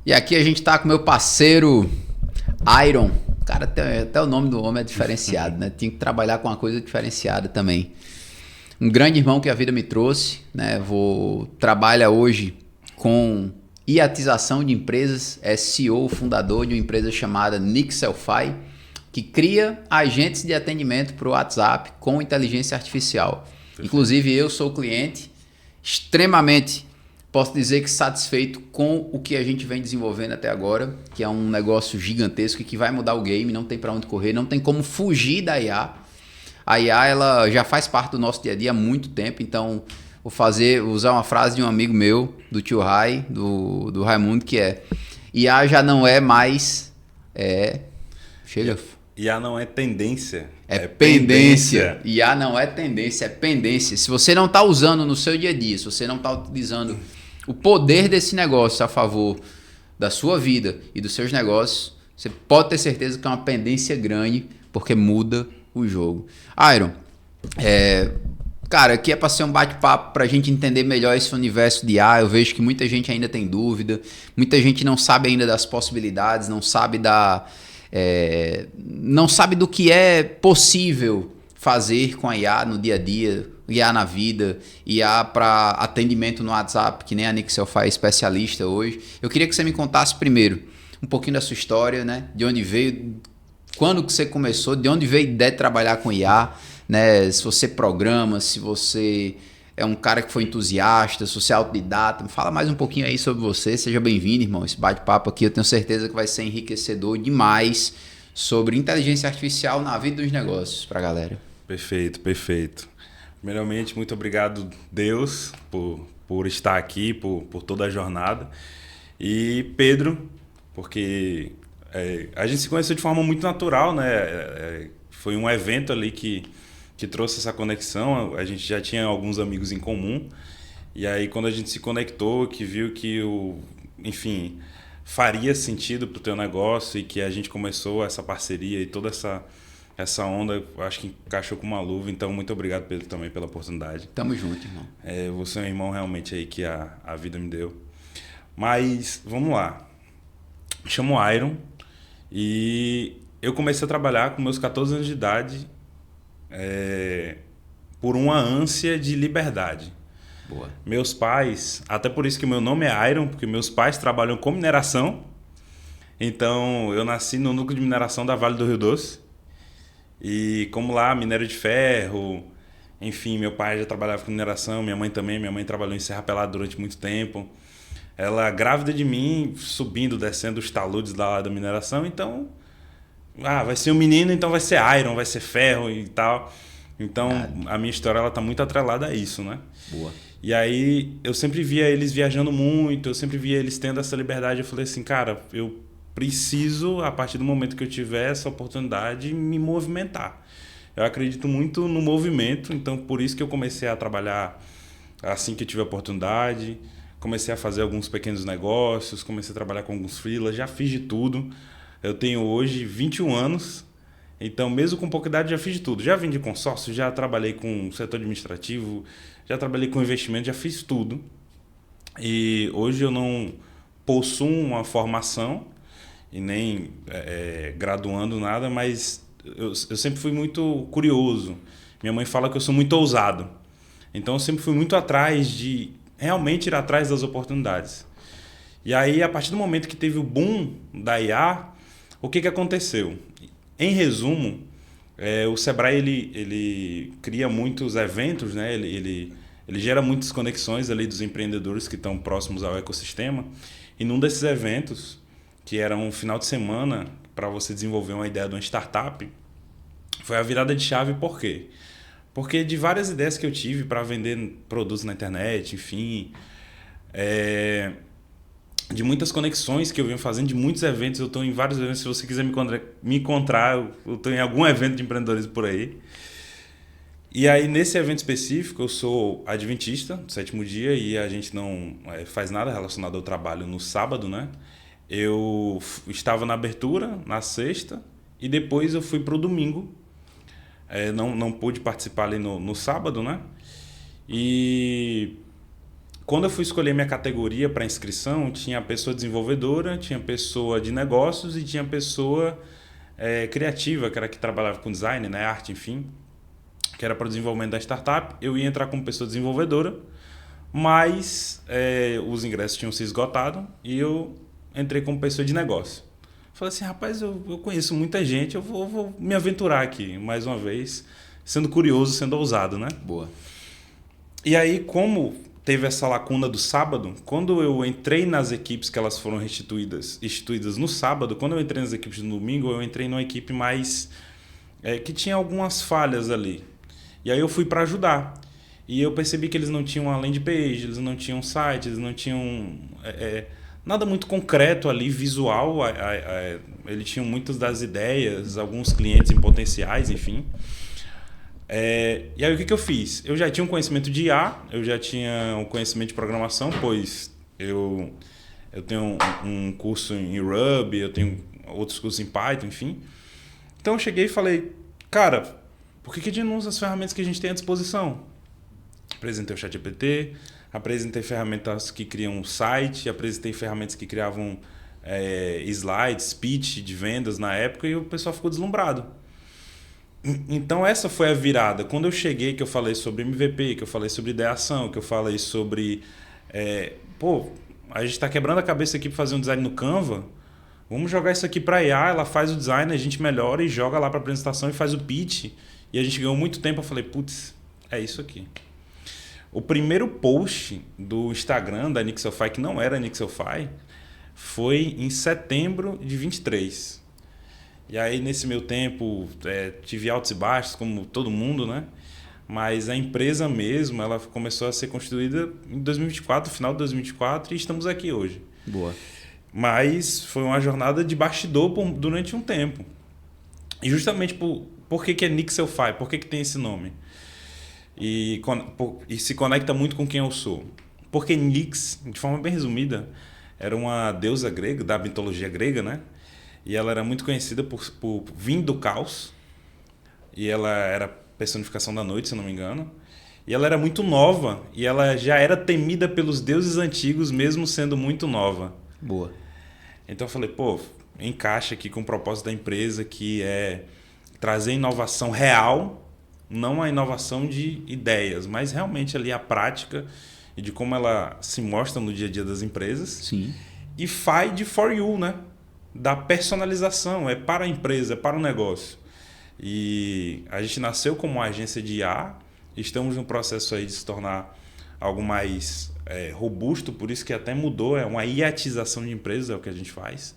E aqui a gente tá com meu parceiro Iron. Cara, até o nome do homem é diferenciado, né? Tinha que trabalhar com uma coisa diferenciada também. Um grande irmão que a vida me trouxe, né? Trabalha hoje com iatização de empresas, é CEO, fundador de uma empresa chamada Nixelfy, que cria agentes de atendimento para o WhatsApp com inteligência artificial. Perfeito. Inclusive eu sou cliente, extremamente, posso dizer que satisfeito com o que a gente vem desenvolvendo até agora, que é um negócio gigantesco e que vai mudar o game, não tem para onde correr, não tem como fugir da IA. A IA ela já faz parte do nosso dia a dia há muito tempo, então vou usar uma frase de um amigo meu, do tio Rai, do Raimundo, que é: IA já não é mais... Chega... IA não é tendência. É pendência. IA não é tendência, é pendência. Se você não está usando no seu dia a dia, se você não está utilizando o poder desse negócio a favor da sua vida e dos seus negócios, você pode ter certeza que é uma pendência grande, porque muda o jogo. Iron, cara, aqui é para ser um bate-papo para a gente entender melhor esse universo de IA. Eu vejo que muita gente ainda tem dúvida, muita gente não sabe ainda das possibilidades, não sabe não sabe do que é possível fazer com a IA no dia a dia, IA na vida, IA para atendimento no WhatsApp, que nem a Nixelfy é especialista hoje. Eu queria que você me contasse primeiro um pouquinho da sua história, né? De onde veio, quando que você começou, de onde veio a ideia de trabalhar com IA, né? Se você programa, se você é um cara que foi entusiasta, se você é autodidata. Me fala mais um pouquinho aí sobre você. Seja bem-vindo, irmão. Esse bate-papo aqui eu tenho certeza que vai ser enriquecedor demais sobre inteligência artificial na vida dos negócios para a galera. Perfeito, perfeito. Primeiramente, muito obrigado, Deus, por estar aqui, por toda a jornada. E Pedro, porque a gente se conheceu de forma muito natural, né? Foi um evento ali que trouxe essa conexão. A gente já tinha alguns amigos em comum. E aí, quando a gente se conectou, que viu que enfim, faria sentido para o teu negócio e que a gente começou essa parceria e toda essa onda, acho que encaixou com uma luva. Então, muito obrigado, Pedro, também pela oportunidade. Tamo junto, irmão. Você é um irmão realmente aí que a vida me deu. Mas, vamos lá. Me chamo Iron e eu comecei a trabalhar com meus 14 anos de idade por uma ânsia de liberdade. Boa. Meus pais, até por isso que o meu nome é Iron, porque meus pais trabalham com mineração. Então, eu nasci no núcleo de mineração da Vale do Rio Doce. E como lá, minério de ferro, enfim, meu pai já trabalhava com mineração, minha mãe também. Minha mãe trabalhou em Serra Pelada durante muito tempo. Ela grávida de mim, subindo, descendo os taludes da mineração. Então, vai ser um menino, então vai ser Iron, vai ser ferro e tal. Então, a minha história ela tá muito atrelada a isso, né? Boa. E aí, eu sempre via eles viajando muito, eu sempre via eles tendo essa liberdade. Eu falei assim, cara, eu preciso, a partir do momento que eu tiver essa oportunidade, me movimentar. Eu acredito muito no movimento, então por isso que eu comecei a trabalhar assim que eu tive a oportunidade. Comecei a fazer alguns pequenos negócios, comecei a trabalhar com alguns freelas, já fiz de tudo. Eu tenho hoje 21 anos, então mesmo com pouca idade já fiz de tudo. Já vendi consórcio, já trabalhei com setor administrativo, já trabalhei com investimento, já fiz tudo. E hoje eu não possuo uma formação e nem graduando nada, mas eu sempre fui muito curioso. Minha mãe fala que eu sou muito ousado. Então eu sempre fui muito atrás de realmente ir atrás das oportunidades. E aí, a partir do momento que teve o boom da IA, o que aconteceu? Em resumo, o Sebrae ele cria muitos eventos, né? Ele gera muitas conexões ali dos empreendedores que estão próximos ao ecossistema. E num desses eventos, que era um final de semana para você desenvolver uma ideia de uma startup, foi a virada de chave. Por quê? Porque de várias ideias que eu tive para vender produtos na internet, enfim, de muitas conexões que eu venho fazendo, de muitos eventos, eu estou em vários eventos. Se você quiser me encontrar, eu estou em algum evento de empreendedorismo por aí. E aí, nesse evento específico, eu sou adventista, do sétimo dia, e a gente não faz nada relacionado ao trabalho no sábado, né? Eu estava na abertura, na sexta, e depois eu fui para o domingo. Não pude participar ali no sábado, né? E quando eu fui escolher minha categoria para inscrição, tinha a pessoa desenvolvedora, tinha a pessoa de negócios e tinha a pessoa criativa, que era que trabalhava com design, né, arte, enfim, que era para o desenvolvimento da startup. Eu ia entrar como pessoa desenvolvedora, mas os ingressos tinham se esgotado e eu entrei como pessoa de negócio. Falei assim, rapaz, eu conheço muita gente, eu vou me aventurar aqui, mais uma vez, sendo curioso, sendo ousado, né? Boa. E aí, como teve essa lacuna do sábado, quando eu entrei nas equipes que elas foram instituídas no sábado, quando eu entrei nas equipes no domingo, eu entrei numa equipe mais... que tinha algumas falhas ali. E aí eu fui para ajudar. E eu percebi que eles não tinham uma landing page, eles não tinham site, eles não tinham nada muito concreto ali, visual. Eles tinham muitas das ideias, alguns clientes em potenciais, enfim. E aí o que eu fiz? Eu já tinha um conhecimento de IA, eu já tinha um conhecimento de programação, pois eu tenho um curso em Ruby, eu tenho outros cursos em Python, enfim. Então eu cheguei e falei, cara, por que a gente não usa as ferramentas que a gente tem à disposição? Apresentei o ChatGPT, apresentei ferramentas que criam site, apresentei ferramentas que criavam slides, pitch de vendas na época, e o pessoal ficou deslumbrado. Então essa foi a virada. Quando eu cheguei, que eu falei sobre MVP, que eu falei sobre ideação, que eu falei sobre... a gente está quebrando a cabeça aqui para fazer um design no Canva, vamos jogar isso aqui para a IA, ela faz o design, a gente melhora e joga lá para a apresentação e faz o pitch. E a gente ganhou muito tempo, eu falei, putz, é isso aqui. O primeiro post do Instagram da Nixelfy, que não era Nixelfy, foi em setembro de 23. E aí, nesse meu tempo, tive altos e baixos, como todo mundo, né? Mas a empresa mesmo, ela começou a ser constituída em 2024, final de 2024, e estamos aqui hoje. Boa. Mas foi uma jornada de bastidor durante um tempo. E justamente por que é Nixelfy? Por que tem esse nome? E se conecta muito com quem eu sou. Porque Nix, de forma bem resumida, era uma deusa grega, da mitologia grega, né? E ela era muito conhecida por vir do caos. E ela era personificação da noite, se não me engano. E ela era muito nova. E ela já era temida pelos deuses antigos, mesmo sendo muito nova. Boa. Então eu falei, encaixa aqui com o propósito da empresa, que é trazer inovação real, não a inovação de ideias, mas realmente ali a prática e de como ela se mostra no dia a dia das empresas. Sim. E FI de For You, né? Da personalização, é para a empresa, é para o negócio. E a gente nasceu como uma agência de IA, estamos no processo aí de se tornar algo mais robusto, por isso que até mudou, é uma iatização de empresas, é o que a gente faz.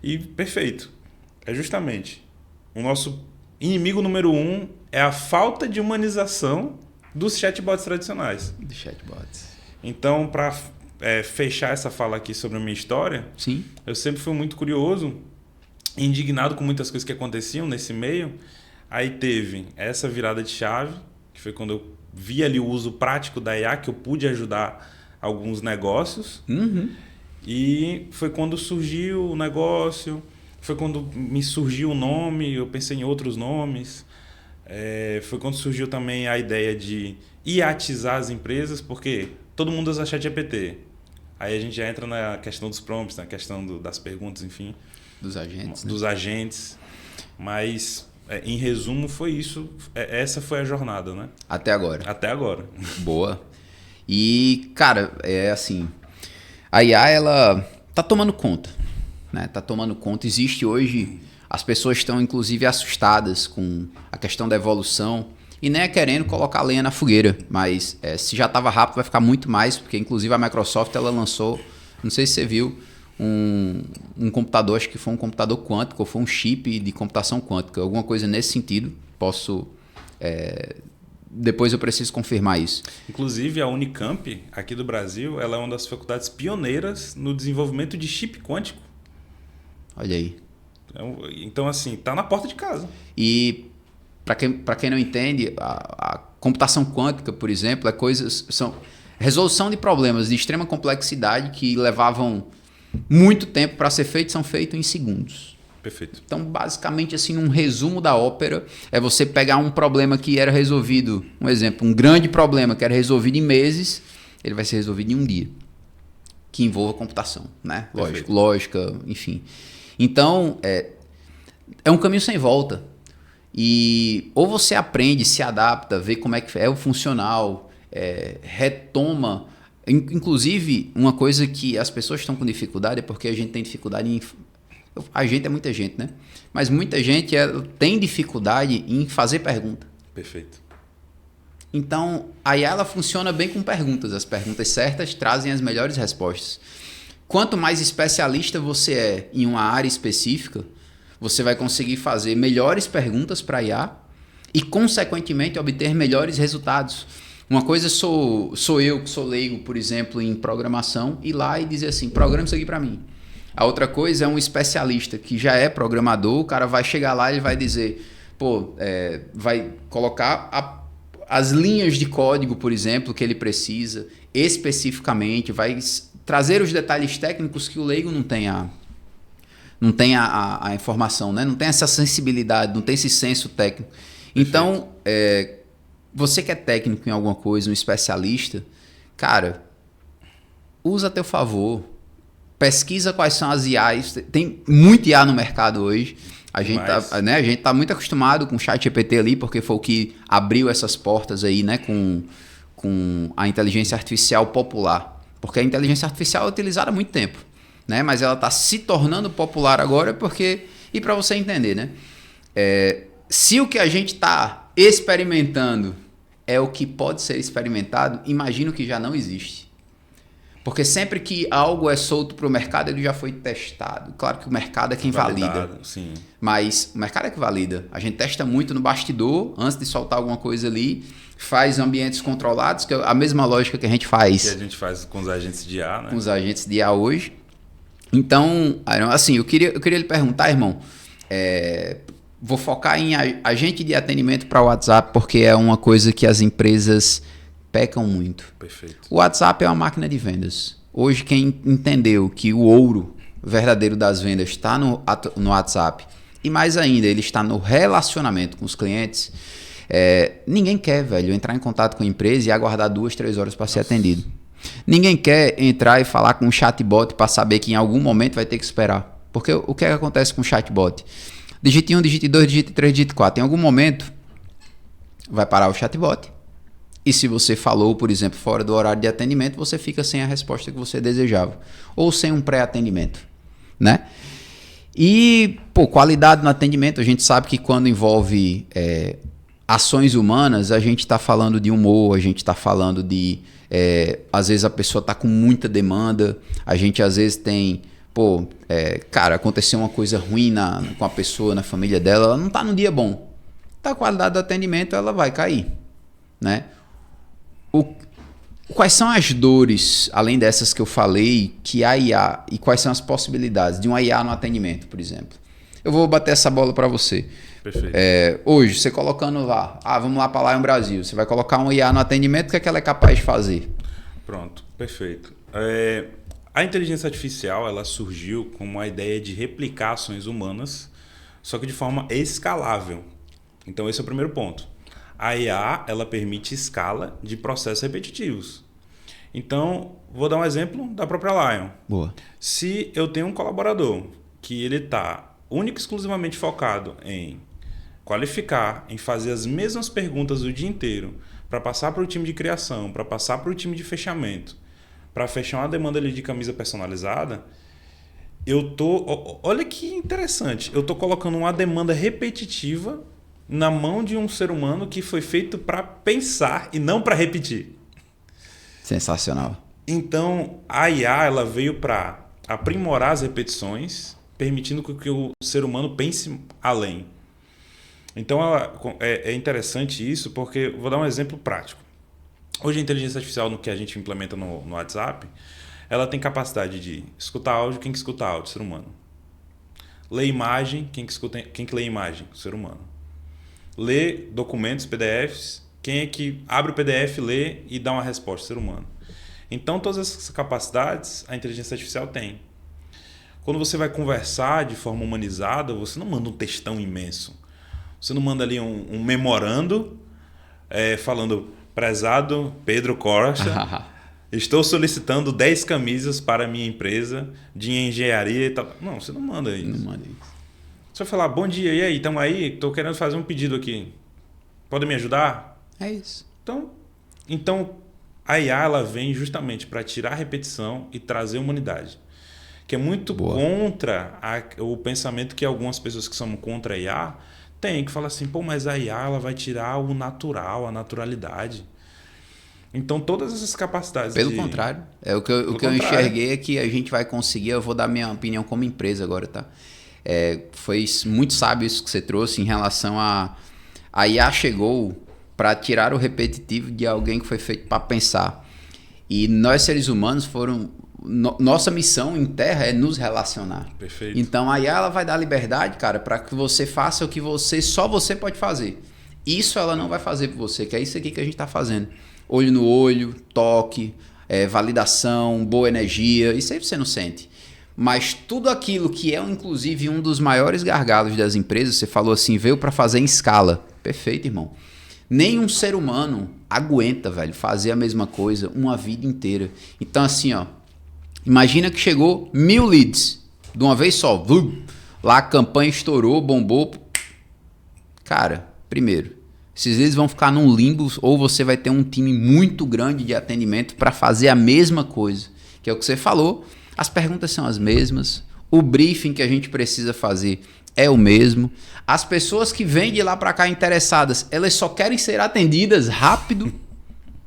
E perfeito, é justamente o nosso inimigo número 1 é a falta de humanização dos chatbots tradicionais. Dos chatbots. Então, para fechar essa fala aqui sobre a minha história, sim, eu sempre fui muito curioso, indignado com muitas coisas que aconteciam nesse meio. Aí teve essa virada de chave, que foi quando eu vi ali o uso prático da IA, que eu pude ajudar alguns negócios. Uhum. E foi quando surgiu o negócio, foi quando me surgiu o nome, eu pensei em outros nomes. Foi quando surgiu também a ideia de iatizar as empresas, porque todo mundo usa ChatGPT. Aí a gente já entra na questão dos prompts, na questão das perguntas, enfim. Dos agentes. Dos agentes. Mas, em resumo, foi isso. Essa foi a jornada, né? Até agora. Até agora. Boa. E, cara, assim... A IA, ela tá tomando conta, né? Tá tomando conta. Existe hoje... As pessoas estão, inclusive, assustadas com a questão da evolução e nem querendo colocar lenha na fogueira. Mas se já estava rápido, vai ficar muito mais, porque, inclusive, a Microsoft ela lançou, não sei se você viu, um computador, acho que foi um computador quântico, ou foi um chip de computação quântica, alguma coisa nesse sentido. Depois eu preciso confirmar isso. Inclusive, a Unicamp, aqui do Brasil, ela é uma das faculdades pioneiras no desenvolvimento de chip quântico. Olha aí. Então, assim, tá na porta de casa. E, para quem não entende, a computação quântica, por exemplo, são resolução de problemas de extrema complexidade que levavam muito tempo para ser feitos, são feitos em segundos. Perfeito. Então, basicamente, assim, um resumo da ópera é você pegar um problema que era resolvido, um exemplo, um grande problema que era resolvido em meses, ele vai ser resolvido em um dia, que envolva computação, né? Perfeito. Lógica, enfim. Então, é um caminho sem volta. E ou você aprende, se adapta, vê como é que é o funcional, retoma. Inclusive, uma coisa que as pessoas estão com dificuldade é porque a gente tem dificuldade em... A gente é muita gente, né? Mas muita gente tem dificuldade em fazer pergunta. Perfeito. Então, a IA ela funciona bem com perguntas. As perguntas certas trazem as melhores respostas. Quanto mais especialista você é em uma área específica, você vai conseguir fazer melhores perguntas para a IA e, consequentemente, obter melhores resultados. Uma coisa sou eu, que sou leigo, por exemplo, em programação, ir lá e dizer assim, programa isso aqui para mim. A outra coisa é um especialista que já é programador, o cara vai chegar lá e ele vai dizer, vai colocar as linhas de código, por exemplo, que ele precisa, especificamente, vai trazer os detalhes técnicos que o leigo não tem a informação, né? Não tem essa sensibilidade, não tem esse senso técnico. Então, você que é técnico em alguma coisa, um especialista, cara, usa a teu favor. Pesquisa quais são as IAs. Tem muito IA no mercado hoje. A gente tá muito acostumado com o ChatGPT ali, porque foi o que abriu essas portas aí, né, com a inteligência artificial popular. Porque a inteligência artificial é utilizada há muito tempo, né? Mas ela está se tornando popular agora porque... E para você entender, né? Se o que a gente está experimentando é o que pode ser experimentado, imagino que já não existe. Porque sempre que algo é solto para o mercado, ele já foi testado. Claro que o mercado é quem valida. Sim. Mas o mercado é que valida. A gente testa muito no bastidor, antes de soltar alguma coisa ali, faz ambientes controlados, que é a mesma lógica que a gente faz. Que a gente faz com os agentes de IA, né? Com os agentes de IA hoje. Então, assim, eu queria lhe perguntar, irmão, vou focar em agente de atendimento para o WhatsApp, porque é uma coisa que as empresas pecam muito. Perfeito. O WhatsApp é uma máquina de vendas. Hoje, quem entendeu que o ouro verdadeiro das vendas está no WhatsApp, e mais ainda, ele está no relacionamento com os clientes, ninguém quer, velho, entrar em contato com a empresa e aguardar 2, 3 horas para ser atendido. Ninguém quer entrar e falar com um chatbot para saber que em algum momento vai ter que esperar. Porque o que acontece com o chatbot? Digite 1, digite 2, digite 3, digite 4. Em algum momento, vai parar o chatbot. E se você falou, por exemplo, fora do horário de atendimento, você fica sem a resposta que você desejava. Ou sem um pré-atendimento, né? E, qualidade no atendimento, a gente sabe que quando envolve ações humanas, a gente está falando de humor, a gente está falando de... às vezes a pessoa está com muita demanda, a gente às vezes tem... cara, aconteceu uma coisa ruim com a pessoa, na família dela, ela não está num dia bom. A qualidade do atendimento, ela vai cair, né? Quais são as dores, além dessas que eu falei, que a IA, e quais são as possibilidades de uma IA no atendimento, por exemplo? Eu vou bater essa bola para você. Perfeito. Hoje, você colocando lá, vamos lá para Lion Brasil, você vai colocar um IA no atendimento, o que é que ela é capaz de fazer? Pronto, perfeito. A inteligência artificial, ela surgiu com uma ideia de replicar ações humanas, só que de forma escalável. Então esse é o primeiro ponto. A IA, ela permite escala de processos repetitivos. Então, vou dar um exemplo da própria Lion. Boa. Se eu tenho um colaborador que ele está único e exclusivamente focado em qualificar, em fazer as mesmas perguntas o dia inteiro, para passar para o time de criação, para passar para o time de fechamento, para fechar uma demanda ali de camisa personalizada, olha que interessante, eu estou colocando uma demanda repetitiva na mão de um ser humano que foi feito para pensar e não para repetir. Sensacional. Então, a IA ela veio para aprimorar as repetições, permitindo que o ser humano pense além. Então, é interessante isso, porque vou dar um exemplo prático. Hoje, a inteligência artificial, no que a gente implementa no WhatsApp, ela tem capacidade de escutar áudio, quem que escuta áudio? O ser humano. Ler imagem, quem que lê imagem? O ser humano. Ler documentos, PDFs, quem é que abre o PDF, lê e dá uma resposta? O ser humano. Então, todas essas capacidades a inteligência artificial tem. Quando você vai conversar de forma humanizada, você não manda um textão imenso. Você não manda ali um memorando falando, prezado Pedro Costa, Estou solicitando 10 camisas para a minha empresa de engenharia e tal. Não, você não manda isso. Não manda isso. Você vai falar, bom dia, e aí, estamos aí? Estou querendo fazer um pedido aqui. Podem me ajudar? É isso. Então a IA ela vem justamente para tirar a repetição e trazer humanidade. Que é muito contra o pensamento que algumas pessoas que são contra a IA têm, que falam assim, pô, mas a IA ela vai tirar o natural, a naturalidade. Então todas essas capacidades... Pelo contrário. O que eu enxerguei é que a gente vai conseguir, eu vou dar minha opinião como empresa agora, tá? Foi muito sábio isso que você trouxe em relação a IA chegou para tirar o repetitivo de alguém que foi feito para pensar. E nós, seres humanos, nossa missão em Terra é nos relacionar. Perfeito. Então a IA ela vai dar liberdade, cara, para que você faça o que só você pode fazer. Isso ela não vai fazer por você, que é isso aqui que a gente está fazendo. Olho no olho, toque, validação, boa energia, isso aí você não sente. Mas tudo aquilo que é, inclusive, um dos maiores gargalos das empresas, você falou assim, veio para fazer em escala. Perfeito, irmão. Nenhum ser humano aguenta, velho, fazer a mesma coisa uma vida inteira. Então, assim, ó, imagina que chegou 1000 leads de uma vez só. Lá a campanha estourou, bombou. Cara, primeiro, esses leads vão ficar num limbo ou você vai ter um time muito grande de atendimento para fazer a mesma coisa. Que é o que você falou. As perguntas são as mesmas. O briefing que a gente precisa fazer é o mesmo. As pessoas que vêm de lá para cá interessadas, elas só querem ser atendidas rápido.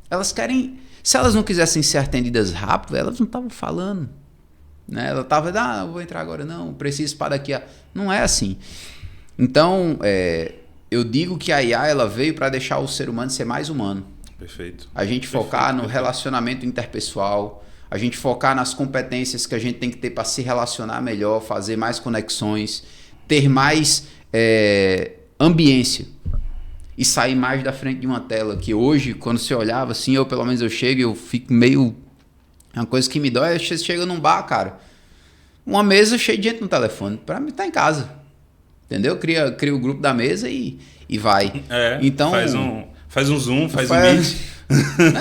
Elas querem... Se elas não quisessem ser atendidas rápido, elas não estavam falando. Né? Ela estava, eu vou entrar agora. Não, preciso para daqui a... Não é assim. Então, eu digo que a IA ela veio para deixar o ser humano ser mais humano. Perfeito. A gente focar no relacionamento interpessoal, a gente focar nas competências que a gente tem que ter para se relacionar melhor, fazer mais conexões, ter mais ambiência e sair mais da frente de uma tela. Que hoje, quando você olhava assim, eu pelo menos eu chego e eu fico meio... Uma coisa que me dói é que você chega num bar, cara, uma mesa cheia de gente no telefone. Para mim tá em casa. Entendeu? Cria o grupo da mesa e vai. Então, faz um Zoom, faz um Meet.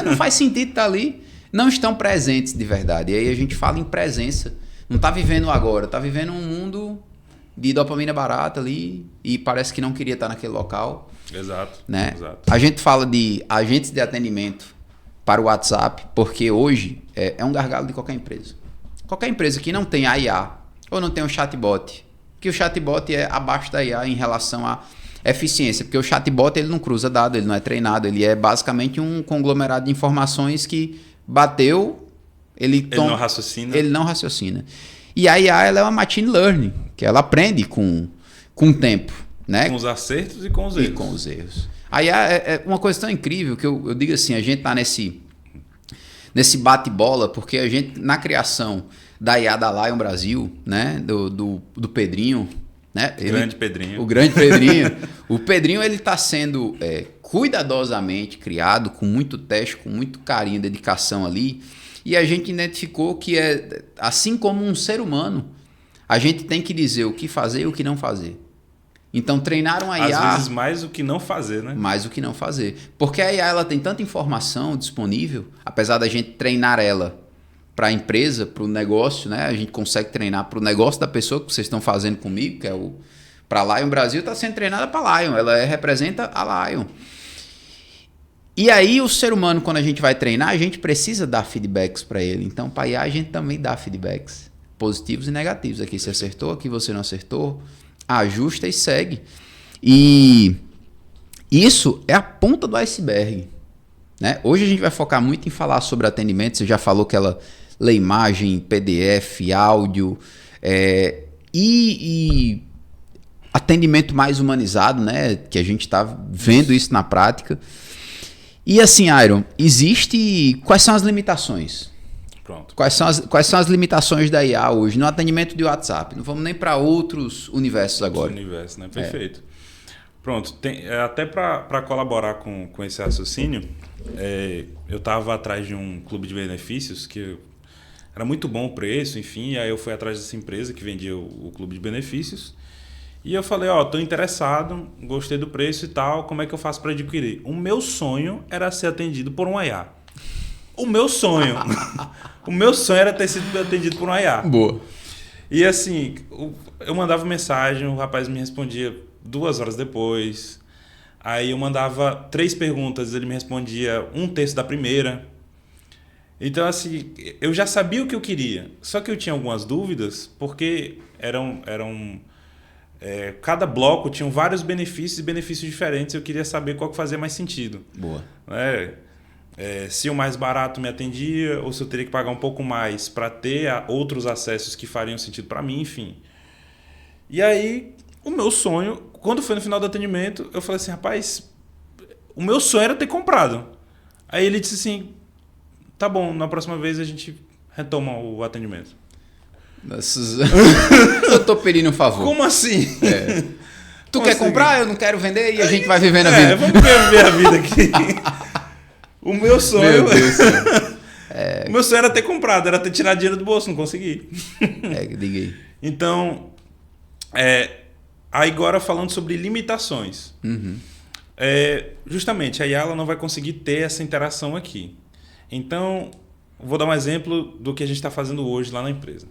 Não faz sentido estar ali. Não estão presentes de verdade. E aí a gente fala em presença. Não está vivendo agora. Está vivendo um mundo de dopamina barata ali e parece que não queria estar naquele local. Exato. Né? Exato. A gente fala de agentes de atendimento para o WhatsApp porque hoje é um gargalo de qualquer empresa. Qualquer empresa que não tem a IA ou não tem um chatbot, que o chatbot é abaixo da IA em relação à eficiência, porque o chatbot ele não cruza dado, ele não é treinado, ele é basicamente um conglomerado de informações que bateu, ele não raciocina. Ele não raciocina. E a IA ela é uma machine learning, que ela aprende com o tempo. Né? Com os acertos e com os erros. E com os erros. A IA é uma coisa tão incrível que eu digo assim, a gente está nesse bate-bola, porque a gente, na criação da IA da Lion Brasil, né? do Pedrinho, né? Pedrinho. O grande Pedrinho. O Pedrinho ele está sendo cuidadosamente criado, com muito teste, com muito carinho, dedicação ali. E a gente identificou que assim como um ser humano, a gente tem que dizer o que fazer e o que não fazer. Então treinaram a IA... Às vezes mais o que não fazer, né? Mais o que não fazer. Porque a IA ela tem tanta informação disponível, apesar da gente treinar ela para a empresa, para o negócio, né? A gente consegue treinar para o negócio da pessoa que vocês estão fazendo comigo, que é o... Para a Lion Brasil está sendo treinada para a Lion, ela representa a Lion. E aí o ser humano, quando a gente vai treinar, a gente precisa dar feedbacks para ele. Então para a IA a gente também dá feedbacks positivos e negativos. Aqui você acertou, aqui você não acertou. Ajusta e segue. E isso é a ponta do iceberg. Né? Hoje a gente vai focar muito em falar sobre atendimento. Você já falou que ela lê imagem, PDF, áudio e atendimento mais humanizado, né? Que a gente está vendo isso na prática. E assim, Iron, quais são as limitações? Pronto. Quais são as limitações da IA hoje no atendimento de WhatsApp? Não vamos nem para outros universos agora. Outros universos, né? Perfeito. Pronto. Até para colaborar com esse raciocínio, eu estava atrás de um clube de benefícios que era muito bom o preço, enfim. Aí eu fui atrás dessa empresa que vendia o clube de benefícios. E eu falei, estou interessado, gostei do preço e tal, como é que eu faço para adquirir? O meu sonho era ser atendido por um IA. o meu sonho. O meu sonho era ter sido atendido por um IA. Boa. E assim, eu mandava mensagem, o rapaz me respondia 2 horas depois. Aí eu mandava 3 perguntas, ele me respondia 1/3 da primeira. Então, assim, eu já sabia o que eu queria. Só que eu tinha algumas dúvidas, porque cada bloco tinha vários benefícios e benefícios diferentes. Eu queria saber qual que fazia mais sentido. Boa. Se o mais barato me atendia, ou se eu teria que pagar um pouco mais para ter outros acessos que fariam sentido para mim, enfim. E aí, o meu sonho, quando foi no final do atendimento, eu falei assim, rapaz, o meu sonho era ter comprado. Aí ele disse assim, tá bom, na próxima vez a gente retoma o atendimento. Eu tô pedindo um favor. Como assim? Tu Como quer assim? comprar? Eu não quero vender e a gente vai vivendo a vida. Vamos viver a vida aqui. O meu sonho... Meu Deus. O meu sonho era ter comprado, era ter tirado dinheiro do bolso, não consegui. Diga aí. Então, aí agora falando sobre limitações. Uhum. Justamente, a IA ela não vai conseguir ter essa interação aqui. Então, vou dar um exemplo do que a gente está fazendo hoje lá na empresa.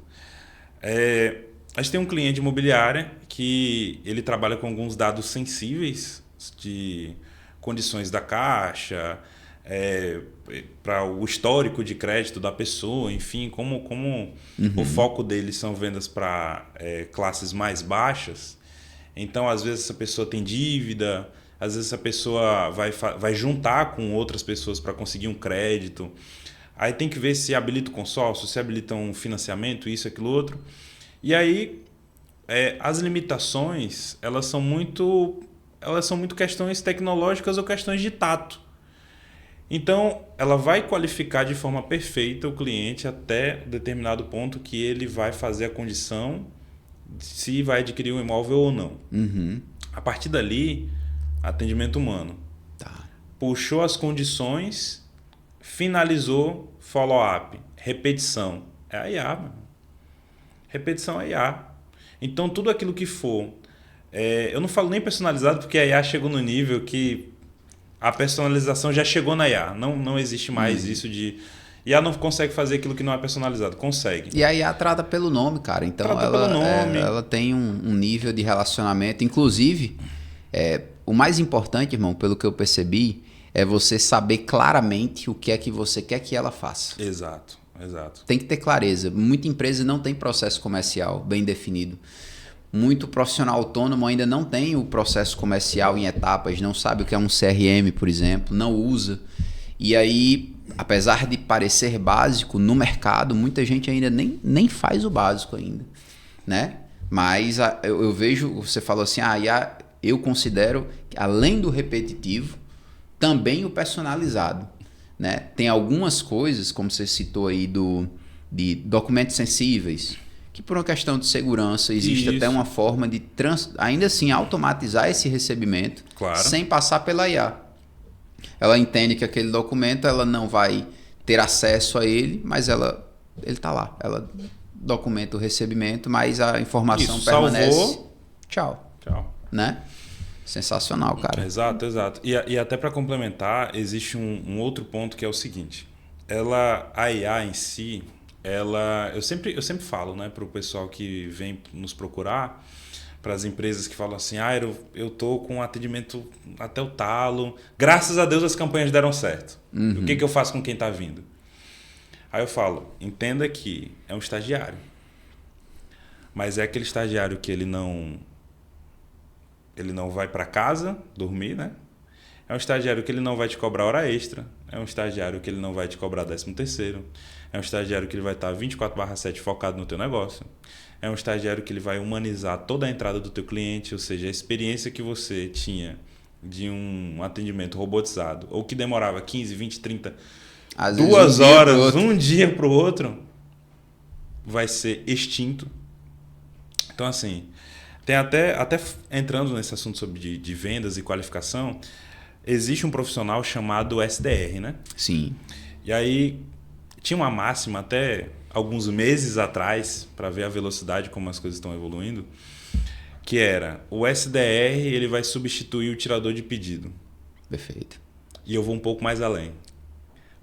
A gente tem um cliente de imobiliária que ele trabalha com alguns dados sensíveis de condições da caixa, para o histórico de crédito da pessoa, enfim, como o foco deles são vendas para classes mais baixas. Então, às vezes, essa pessoa tem dívida, às vezes, essa pessoa vai juntar com outras pessoas para conseguir um crédito. Aí tem que ver se habilita o consórcio, se habilita um financiamento, isso, aquilo, outro. E aí, as limitações, elas são muito questões tecnológicas ou questões de tato. Então, ela vai qualificar de forma perfeita o cliente até determinado ponto que ele vai fazer a condição se vai adquirir um imóvel ou não. Uhum. A partir dali, atendimento humano. Tá. Puxou as condições, finalizou, follow-up, repetição. É a IA, mano. Repetição é IA. Então, tudo aquilo que for... eu não falo nem personalizado, porque a IA chegou no nível que a personalização já chegou na IA. Não existe mais isso de... IA não consegue fazer aquilo que não é personalizado. Consegue. E a IA trata pelo nome, cara. Então ela tem um nível de relacionamento. Inclusive, o mais importante, irmão, pelo que eu percebi, é você saber claramente o que é que você quer que ela faça. Exato. Tem que ter clareza. Muita empresa não tem processo comercial bem definido. Muito profissional autônomo ainda não tem o processo comercial em etapas, não sabe o que é um CRM, por exemplo, não usa. E aí, apesar de parecer básico, no mercado, muita gente ainda nem faz o básico ainda, né? Mas eu vejo, você falou assim, eu considero, além do repetitivo, também o personalizado, né? Tem algumas coisas, como você citou aí, de documentos sensíveis, que por uma questão de segurança existe até uma forma de ainda assim automatizar esse recebimento, claro, sem passar pela IA. Ela entende que aquele documento ela não vai ter acesso a ele, mas ele está lá. Ela documenta o recebimento, mas a informação permanece. Salvou. Tchau. Né? Sensacional, cara. Exato. E até para complementar, existe um outro ponto que é o seguinte. A IA em si... eu sempre falo, né, para o pessoal que vem nos procurar, para as empresas que falam assim, eu tô com um atendimento até o talo, graças a Deus as campanhas deram certo. O que eu faço com quem está vindo? Aí eu falo, entenda que é um estagiário, mas é aquele estagiário que ele não vai para casa dormir, né? É um estagiário que ele não vai te cobrar hora extra, é um estagiário que ele não vai te cobrar 13º, é um estagiário que ele vai estar 24/7 focado no teu negócio. É um estagiário que ele vai humanizar toda a entrada do teu cliente, ou seja, a experiência que você tinha de um atendimento robotizado, ou que demorava 15, 20, 30, Às 2 vezes horas, um dia para o outro, vai ser extinto. Então, assim, tem até entrando nesse assunto sobre de vendas e qualificação, existe um profissional chamado SDR, né? Sim. E aí... tinha uma máxima até alguns meses atrás, para ver a velocidade como as coisas estão evoluindo, que era o SDR ele vai substituir o tirador de pedido. Perfeito. E eu vou um pouco mais além.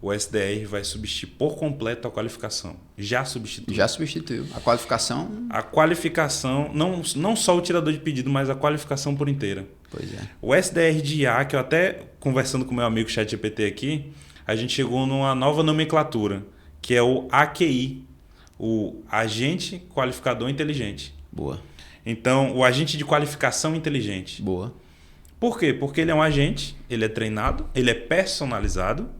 o SDR vai substituir por completo a qualificação. Já substituiu. Já substituiu. A qualificação... A qualificação, não só o tirador de pedido, mas a qualificação por inteira. Pois é. O SDR de IA, que eu até conversando com meu amigo ChatGPT aqui, a gente chegou numa nova nomenclatura, que é o AQI, o Agente Qualificador Inteligente. Boa. Então, o agente de qualificação inteligente. Boa. Por quê? Porque ele é um agente, ele é treinado, ele é personalizado,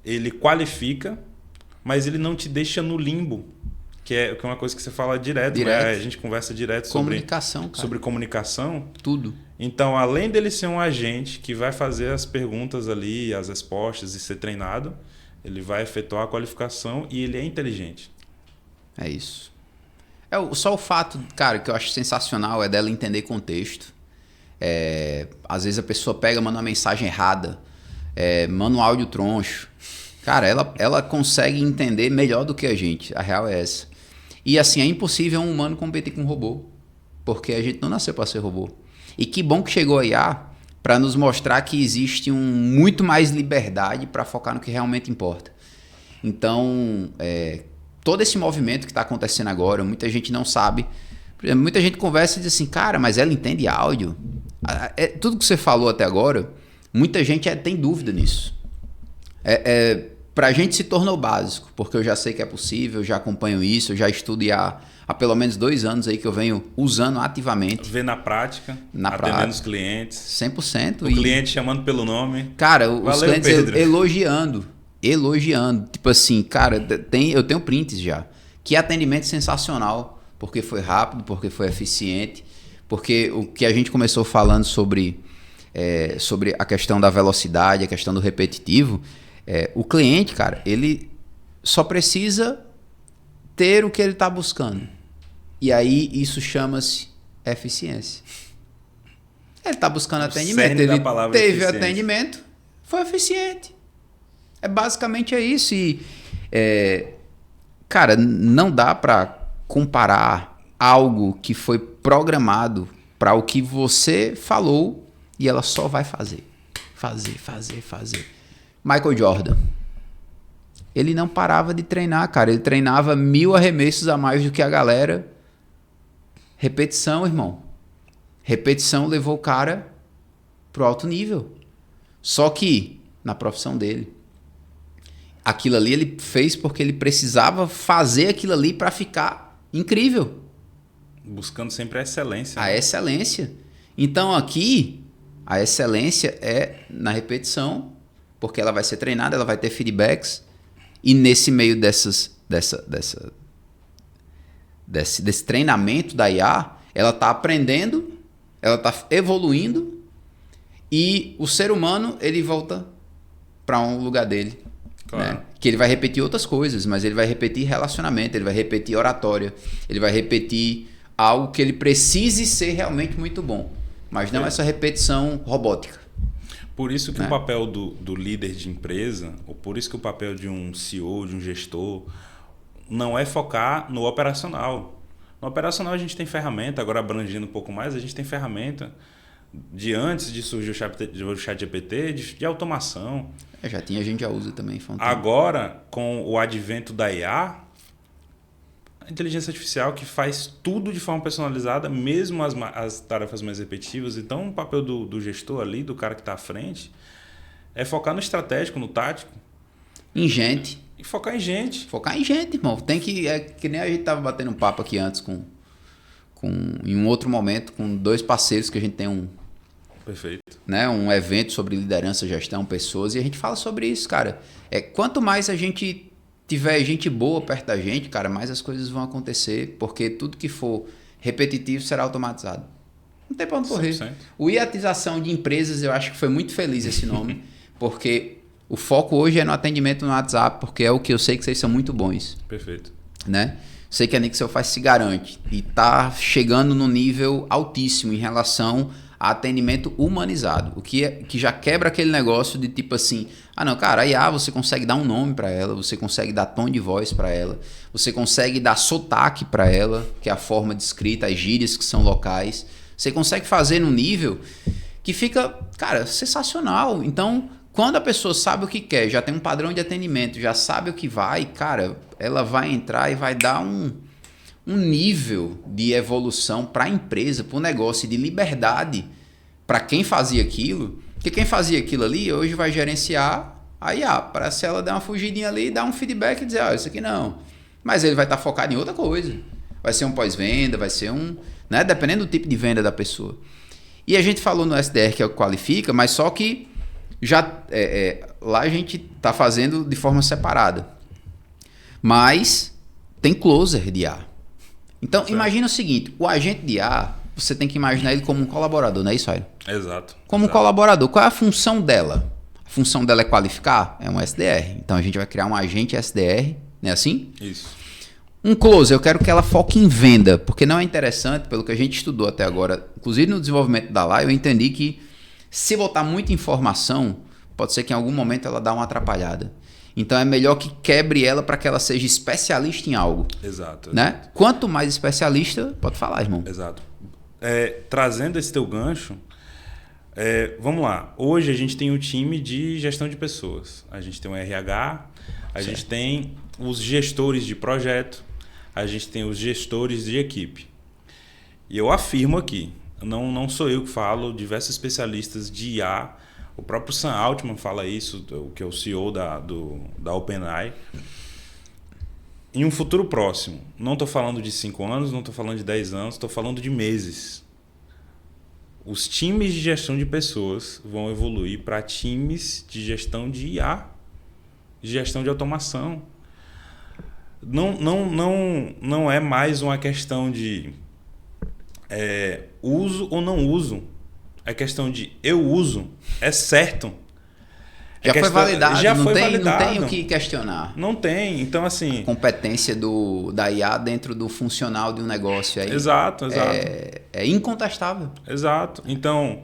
ele qualifica, mas ele não te deixa no limbo, que é uma coisa que você fala direto. Né? A gente conversa direto sobre comunicação. Tudo. Então, além dele ser um agente que vai fazer as perguntas ali, as respostas e ser treinado, ele vai efetuar a qualificação e ele é inteligente. É isso. Só o fato, cara, que eu acho sensacional é dela entender contexto. Às vezes a pessoa pega, manda uma mensagem errada, manda um áudio troncho. Cara, ela consegue entender melhor do que a gente. A real é essa. E assim, é impossível um humano competir com um robô. Porque a gente não nasceu para ser robô. E que bom que chegou a IA para nos mostrar que existe muito mais liberdade para focar no que realmente importa. Então, todo esse movimento que está acontecendo agora, muita gente não sabe. Muita gente conversa e diz assim, cara, mas ela entende áudio? Tudo que você falou até agora, muita gente tem dúvida nisso. Pra gente se tornou básico, porque eu já sei que é possível, eu já acompanho isso, eu já estudo há pelo menos 2 anos aí que eu venho usando ativamente. Vê na prática, atendendo os clientes. 100%. O cliente chamando pelo nome. Cara, os clientes elogiando. Tipo assim, cara, eu tenho prints já. Que atendimento sensacional, porque foi rápido, porque foi eficiente, porque o que a gente começou falando sobre a questão da velocidade, a questão do repetitivo, o cliente, cara, ele só precisa ter o que ele está buscando. E aí isso chama-se eficiência. Ele está buscando atendimento, ele teve atendimento, foi eficiente. Basicamente é isso. E, cara, não dá para comparar algo que foi programado para o que você falou e ela só vai fazer. Fazer. Michael Jordan. Ele não parava de treinar, cara. Ele treinava 1000 arremessos a mais do que a galera. Repetição, irmão. Repetição levou o cara pro alto nível. Só que, na profissão dele, aquilo ali ele fez porque ele precisava fazer aquilo ali para ficar incrível. Buscando sempre a excelência. A excelência. Então aqui, a excelência é na repetição, porque ela vai ser treinada, ela vai ter feedbacks, e nesse meio desse treinamento da IA, ela está aprendendo, ela está evoluindo, e o ser humano ele volta para um lugar dele. Claro. Né? Que ele vai repetir outras coisas, mas ele vai repetir relacionamento, ele vai repetir oratória, ele vai repetir algo que ele precise ser realmente muito bom, mas não essa repetição robótica. Por isso que o papel do líder de empresa, ou por isso que o papel de um CEO, de um gestor, não é focar no operacional. No operacional a gente tem ferramenta, agora abrangendo um pouco mais, a gente tem ferramenta de antes de surgir o ChatGPT, de automação. Já tinha, a gente já usa também. Agora, com o advento da IA, a inteligência artificial que faz tudo de forma personalizada, mesmo as tarefas mais repetitivas. Então, o papel do gestor ali, do cara que está à frente, é focar no estratégico, no tático. Em gente. E focar em gente. Focar em gente, irmão. Tem que nem a gente estava batendo um papo aqui antes em um outro momento, com 2 parceiros que a gente tem Perfeito. Né, um evento sobre liderança, gestão, pessoas, e a gente fala sobre isso, cara. Quanto mais a gente tiver gente boa perto da gente, cara, mais as coisas vão acontecer, porque tudo que for repetitivo será automatizado. Não tem pra onde correr. 100%. O iatização de empresas, eu acho que foi muito feliz esse nome, porque o foco hoje é no atendimento no WhatsApp, porque é o que eu sei que vocês são muito bons. Perfeito. Né? Sei que a Nixel faz se garante e tá chegando no nível altíssimo em relação a atendimento humanizado, o que já quebra aquele negócio de tipo assim, não, cara, a IA você consegue dar um nome para ela, você consegue dar tom de voz para ela, você consegue dar sotaque para ela, que é a forma de escrita, as gírias que são locais, você consegue fazer num nível que fica, cara, sensacional. Então, Quando a pessoa sabe o que quer, já tem um padrão de atendimento, já sabe o que vai, cara, ela vai entrar e vai dar um nível de evolução para a empresa, para o negócio, de liberdade para quem fazia aquilo. Porque quem fazia aquilo ali, hoje vai gerenciar a IA, para se ela der uma fugidinha ali, dar um feedback e dizer, isso aqui não. Mas ele vai estar focado em outra coisa. Vai ser um pós-venda, vai ser um... né? Dependendo do tipo de venda da pessoa. E a gente falou no SDR que é o que qualifica, mas só que já lá a gente está fazendo de forma separada. Mas tem closer de IA. Então, certo. Imagina o seguinte, o agente de IA, você tem que imaginar ele como um colaborador, não é isso, Airo? Exato. Como um colaborador. Qual é a função dela? A função dela é qualificar? É um SDR. Então, a gente vai criar um agente SDR, não é assim? Isso. Um closer, eu quero que ela foque em venda, porque não é interessante, pelo que a gente estudou até agora, inclusive no desenvolvimento da LAI, eu entendi que se botar muita informação, pode ser que em algum momento ela dá uma atrapalhada. Então é melhor que quebre ela para que ela seja especialista em algo. Exato. Né? Exato. Quanto mais especialista, pode falar, irmão. Exato. Trazendo esse teu gancho, vamos lá. Hoje a gente tem um time de gestão de pessoas. A gente tem um RH, a gente tem os gestores de projeto, a gente tem os gestores de equipe. E eu afirmo aqui, não sou eu que falo, diversos especialistas de IA, o próprio Sam Altman fala isso, que é o CEO da OpenAI. Em um futuro próximo, não estou falando de 5 anos, não estou falando de 10 anos, estou falando de meses. Os times de gestão de pessoas vão evoluir para times de gestão de IA, de gestão de automação. Não é mais uma questão de uso ou não uso. É questão de eu uso, é certo. Já foi validado, já não foi tem, validado. Não tem o que questionar. Não tem, então assim... A competência da IA dentro do funcional de um negócio aí. Exato. É incontestável. Exato. Então,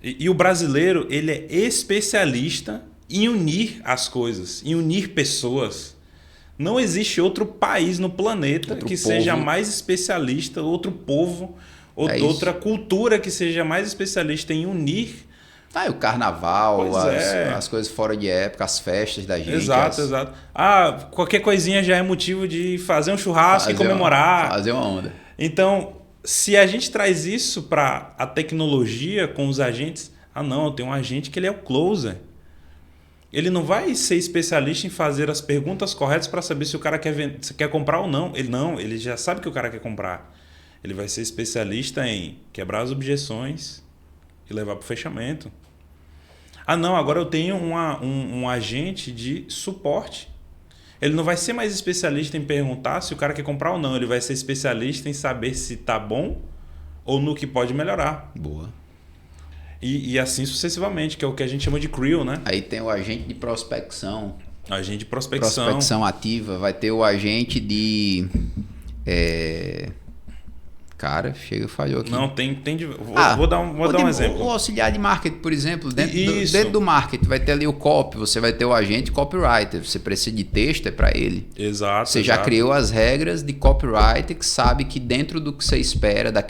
e o brasileiro, ele é especialista em unir as coisas, em unir pessoas. Não existe outro país no planeta que seja mais especialista, outro povo, outra cultura que seja mais especialista em unir. O carnaval, as coisas fora de época, as festas da gente. Exato. Qualquer coisinha já é motivo de fazer um churrasco e comemorar. Fazer uma onda. Então, se a gente traz isso para a tecnologia com os agentes, eu tenho um agente que ele é o closer. Ele não vai ser especialista em fazer as perguntas corretas para saber se o cara quer comprar ou não. Ele já sabe que o cara quer comprar. Ele vai ser especialista em quebrar as objeções e levar para o fechamento. Agora eu tenho um agente de suporte. Ele não vai ser mais especialista em perguntar se o cara quer comprar ou não. Ele vai ser especialista em saber se está bom ou no que pode melhorar. Boa. E assim sucessivamente, que é o que a gente chama de CREO, né? Aí tem o agente de prospecção. Agente de prospecção. Prospecção ativa. Vai ter o agente de... Cara, falhou aqui. Não, tem vou dar um exemplo. O auxiliar de marketing, por exemplo, dentro do marketing vai ter ali o copy, você vai ter o agente copywriter. Você precisa de texto, é para ele. Exato. Você já criou as regras de copywriter que sabe que dentro do que você espera, da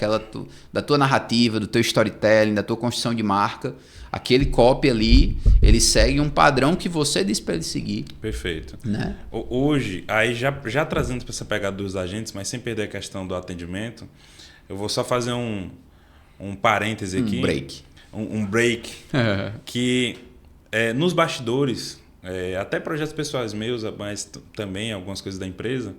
tua narrativa, do teu storytelling, da tua construção de marca, aquele copy ali, ele segue um padrão que você disse para ele seguir. Perfeito. Né? Hoje, aí já trazendo para essa pegada dos agentes, mas sem perder a questão do atendimento, eu vou só fazer um parêntese aqui. Um break. Que nos bastidores, até projetos pessoais meus, mas também algumas coisas da empresa,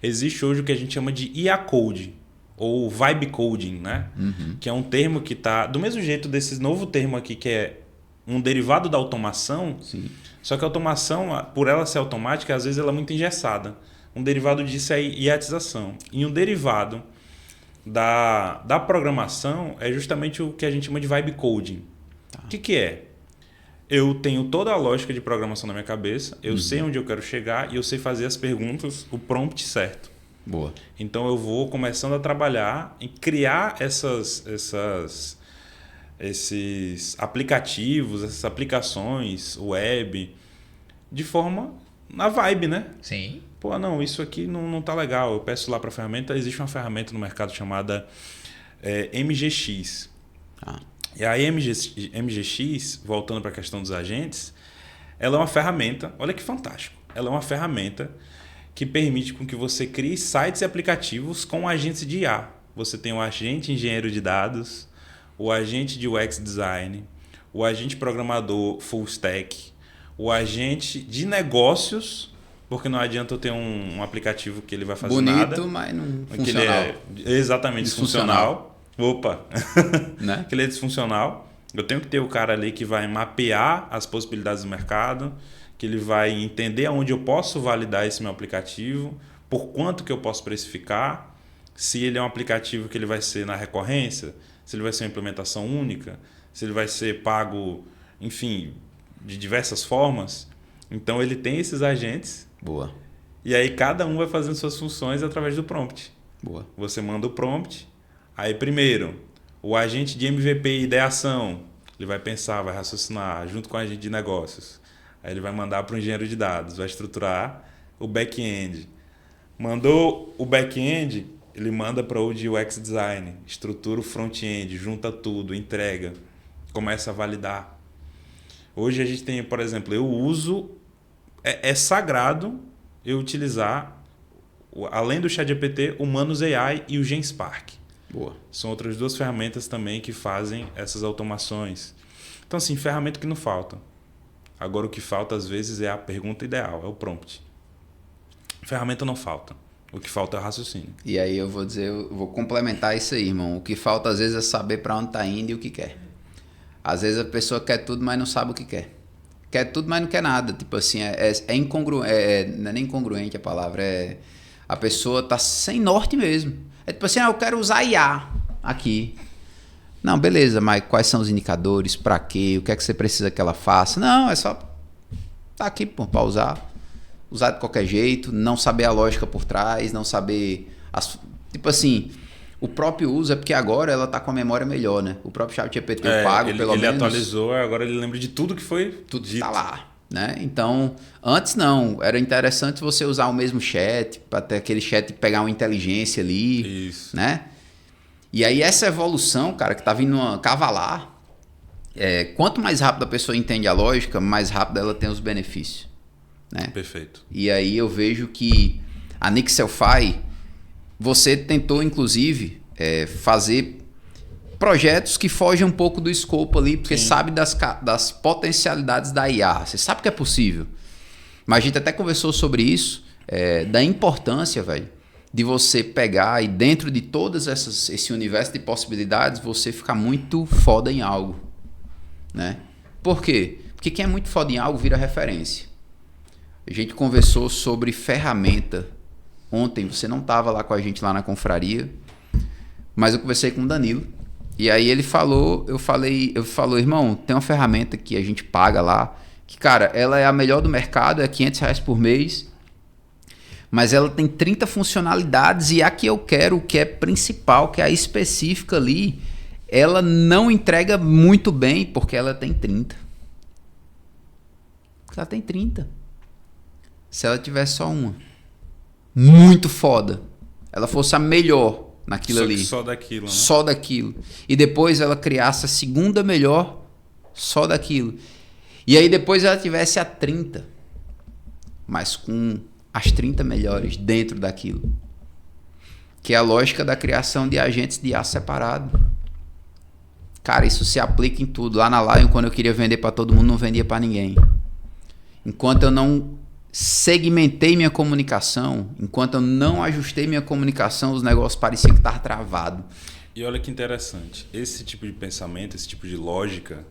existe hoje o que a gente chama de IA Code, ou Vibe Coding, né? Uhum. Que é um termo que está... Do mesmo jeito desse novo termo aqui, que é um derivado da automação. Sim. Só que a automação, por ela ser automática, às vezes ela é muito engessada. Um derivado disso é a iatização. E um derivado da programação é justamente o que a gente chama de Vibe Coding. Tá. O que é? Eu tenho toda a lógica de programação na minha cabeça, eu sei onde eu quero chegar e eu sei fazer as perguntas, o prompt certo. Boa. Então eu vou começando a trabalhar em criar esses aplicativos, essas aplicações web, de forma na vibe, né? Sim. Isso aqui não tá legal. Eu peço lá para a ferramenta, existe uma ferramenta no mercado chamada MGX. E a MGX, voltando para a questão dos agentes, Ela é uma ferramenta, olha que fantástico. Ela é uma ferramenta que permite com que você crie sites e aplicativos com agentes de IA. Você tem o agente engenheiro de dados, o agente de UX design, o agente programador full stack, o agente de negócios, porque não adianta eu ter um aplicativo que ele vai fazer bonito, nada. Bonito, mas não que funcional. ele é exatamente disfuncional. Opa! Né? Que ele é disfuncional. Eu tenho que ter o cara ali que vai mapear as possibilidades do mercado, que ele vai entender aonde eu posso validar esse meu aplicativo, por quanto que eu posso precificar, se ele é um aplicativo que ele vai ser na recorrência, se ele vai ser uma implementação única, se ele vai ser pago, enfim, de diversas formas. Então ele tem esses agentes. Boa. E aí cada um vai fazendo suas funções através do prompt. Boa. Você manda o prompt. Aí primeiro, o agente de MVP e ideação, ele vai pensar, vai raciocinar junto com o agente de negócios. Aí ele vai mandar para o engenheiro de dados, vai estruturar o back-end. Mandou o back-end, ele manda para o de UX design, estrutura o front-end, junta tudo, entrega, começa a validar. Hoje a gente tem, por exemplo, eu uso, é sagrado eu utilizar, além do ChatGPT, o Manus AI e o GenSpark. Boa. São outras duas ferramentas também que fazem essas automações. Então, assim, ferramenta que não falta. Agora, o que falta, às vezes, é a pergunta ideal, é o prompt. Ferramenta não falta. O que falta é o raciocínio. E aí eu vou complementar isso aí, irmão. O que falta, às vezes, é saber para onde está indo e o que quer. Às vezes, a pessoa quer tudo, mas não sabe o que quer. Quer tudo, mas não quer nada. Tipo assim, é incongruente, não é nem incongruente a palavra, a pessoa tá sem norte mesmo. É tipo assim, eu quero usar IA aqui. Não, beleza, mas quais são os indicadores? Pra quê? O que é que você precisa que ela faça? Não, é só tá aqui pra usar. Usar de qualquer jeito, não saber a lógica por trás, não saber... Tipo assim, o próprio uso é porque agora ela tá com a memória melhor, né? O próprio ChatGPT eu pago, pelo menos... Ele atualizou, agora ele lembra de tudo que foi tudo dito. Tá lá. Né? Então, antes não, era interessante você usar o mesmo chat, para ter aquele chat pegar uma inteligência ali, isso, né? E aí essa evolução, cara, que tá vindo cavalar, quanto mais rápido a pessoa entende a lógica, mais rápido ela tem os benefícios, né? Perfeito. E aí eu vejo que a Nixelfy, você tentou inclusive fazer projetos que fogem um pouco do escopo ali, porque Sim. sabe das potencialidades da IA. Você sabe que é possível. Mas a gente até conversou sobre isso, da importância, velho, de você pegar e dentro de todas esse universo de possibilidades, você ficar muito foda em algo, né? Por quê? Porque quem é muito foda em algo vira referência. A gente conversou sobre ferramenta. Ontem você não estava lá com a gente lá na confraria, mas eu conversei com o Danilo. E aí ele falou, eu falei, irmão, tem uma ferramenta que a gente paga lá, que, cara, ela é a melhor do mercado, é R$500 por mês, mas ela tem 30 funcionalidades e a que eu quero, que é principal, que é a específica ali, ela não entrega muito bem, porque ela tem 30. Ela tem 30. Se ela tivesse só uma, muito foda, ela fosse a melhor naquilo ali. Só daquilo, né? Só daquilo. E depois ela criasse a segunda melhor só daquilo. E aí depois ela tivesse a 30. Mas com as 30 melhores dentro daquilo. Que é a lógica da criação de agentes de IA separado. Cara, isso se aplica em tudo. Lá na Lion, quando eu queria vender para todo mundo, não vendia para ninguém. Enquanto eu não segmentei minha comunicação, enquanto eu não ajustei minha comunicação, os negócios pareciam que estavam travados. E olha que interessante, esse tipo de pensamento, esse tipo de lógica,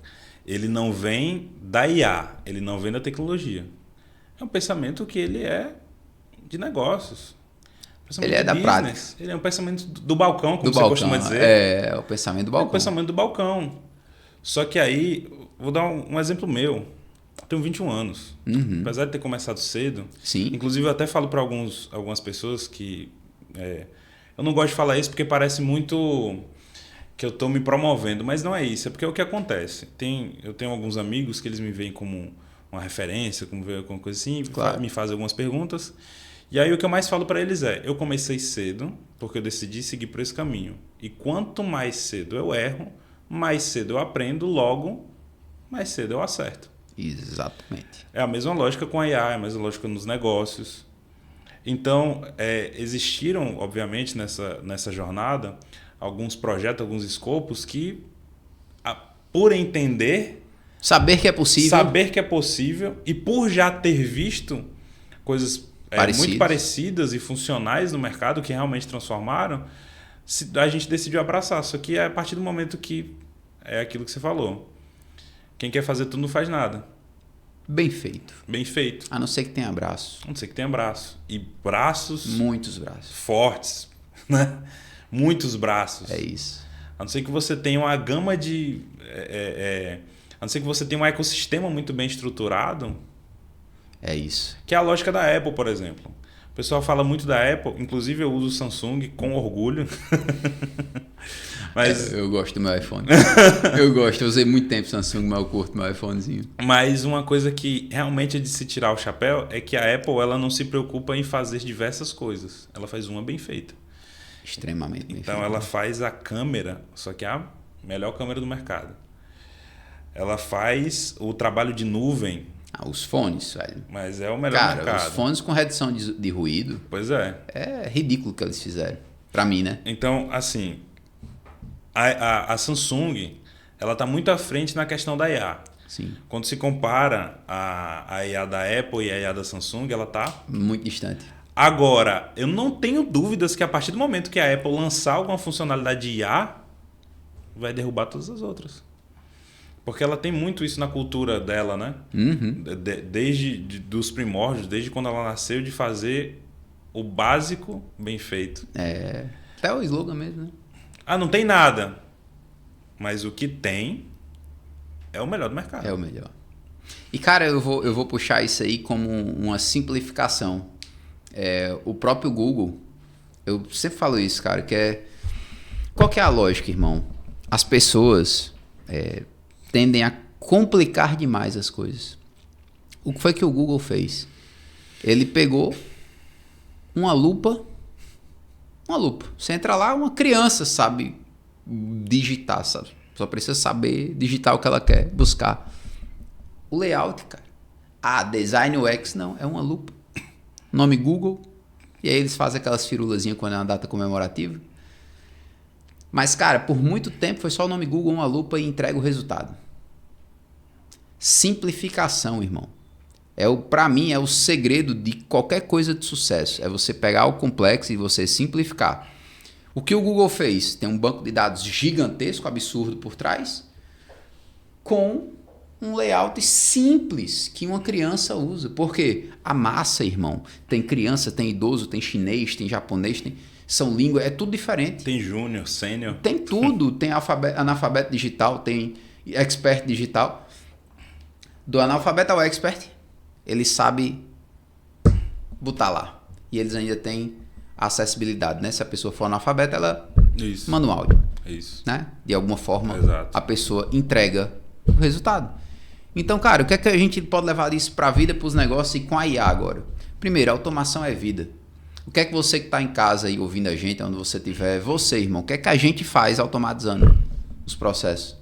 ele não vem da IA, ele não vem da tecnologia. É um pensamento que ele é de negócios. Ele é da prática. Ele é um pensamento do balcão, como do você balcão, costuma dizer. É o pensamento do balcão. É o pensamento do balcão. Só que aí, vou dar um exemplo meu. Eu tenho 21 anos. Uhum. Apesar de ter começado cedo. Sim. Inclusive, eu até falo para algumas pessoas que... eu não gosto de falar isso porque parece muito que eu estou me promovendo. Mas não é isso. É porque é o que acontece. Eu tenho alguns amigos que eles me veem como uma referência, como ver alguma coisa assim. Claro. Me fazem algumas perguntas. E aí o que eu mais falo para eles eu comecei cedo porque eu decidi seguir por esse caminho. E quanto mais cedo eu erro, mais cedo eu aprendo, logo mais cedo eu acerto. Exatamente. É a mesma lógica com a IA, é a mesma lógica nos negócios. Então, existiram, obviamente, nessa jornada, alguns projetos, alguns escopos que, por entender, Saber que é possível. saber que é possível e por já ter visto coisas muito parecidas e funcionais no mercado que realmente transformaram, a gente decidiu abraçar. Só que é a partir do momento que é aquilo que você falou. Quem quer fazer tudo não faz nada. Bem feito. Bem feito. A não ser que tenha braço. A não ser que tenha braço. E braços... Muitos braços. Fortes. Né? Muitos braços. É isso. A não ser que você tenha uma gama de... a não ser que você tenha um ecossistema muito bem estruturado. É isso. Que é a lógica da Apple, por exemplo. O pessoal fala muito da Apple. Inclusive eu uso o Samsung com orgulho. Mas... eu gosto do meu iPhone. Eu usei muito tempo Samsung, mas eu curto meu iPhonezinho. Mas uma coisa que realmente é de se tirar o chapéu é que a Apple ela não se preocupa em fazer diversas coisas. Ela faz uma bem feita. Extremamente bem feita. Então ela faz a câmera, só que é a melhor câmera do mercado. Ela faz o trabalho de nuvem. Os fones, velho. Mas é o melhor mercado. Cara, os fones com redução de ruído. Pois é. É ridículo o que eles fizeram. Pra mim, né? Então, assim... A Samsung, ela está muito à frente na questão da IA. Sim. Quando se compara a IA da Apple e a IA da Samsung, ela está... muito distante. Agora, eu não tenho dúvidas que a partir do momento que a Apple lançar alguma funcionalidade de IA, vai derrubar todas as outras. Porque ela tem muito isso na cultura dela, né? Uhum. Desde dos primórdios, desde quando ela nasceu, de fazer o básico bem feito. Até o slogan mesmo, né? Não tem nada. Mas o que tem é o melhor do mercado. É o melhor. E, cara, eu vou puxar isso aí como uma simplificação. O próprio Google, eu sempre falo isso, cara, qual que é a lógica, irmão? As pessoas tendem a complicar demais as coisas. O que foi que o Google fez? Ele pegou uma lupa. Você entra lá, uma criança sabe digitar, sabe? Só precisa saber digitar o que ela quer buscar. O layout, cara. Design UX, não. É uma lupa. Nome Google. E aí eles fazem aquelas firulazinhas quando é uma data comemorativa. Mas, cara, por muito tempo foi só o nome Google, uma lupa e entrega o resultado. Simplificação, irmão. Pra mim, é o segredo de qualquer coisa de sucesso. É você pegar o complexo e você simplificar. O que o Google fez? Tem um banco de dados gigantesco, absurdo por trás, com um layout simples que uma criança usa. Porque a massa, irmão, tem criança, tem idoso, tem chinês, tem japonês, são línguas, é tudo diferente. Tem júnior, sênior. Tem tudo. Tem analfabeto digital, tem expert digital. Do analfabeto ao expert, ele sabe botar lá. E eles ainda têm acessibilidade, né? Se a pessoa for analfabeta, ela manda um áudio. Isso. Né? De alguma forma, exato, a pessoa entrega o resultado. Então, cara, o que é que a gente pode levar disso para a vida, para os negócios e com a IA agora? Primeiro, automação é vida. O que é que você que está em casa aí ouvindo a gente, onde você estiver, você, irmão, o que é que a gente faz automatizando os processos?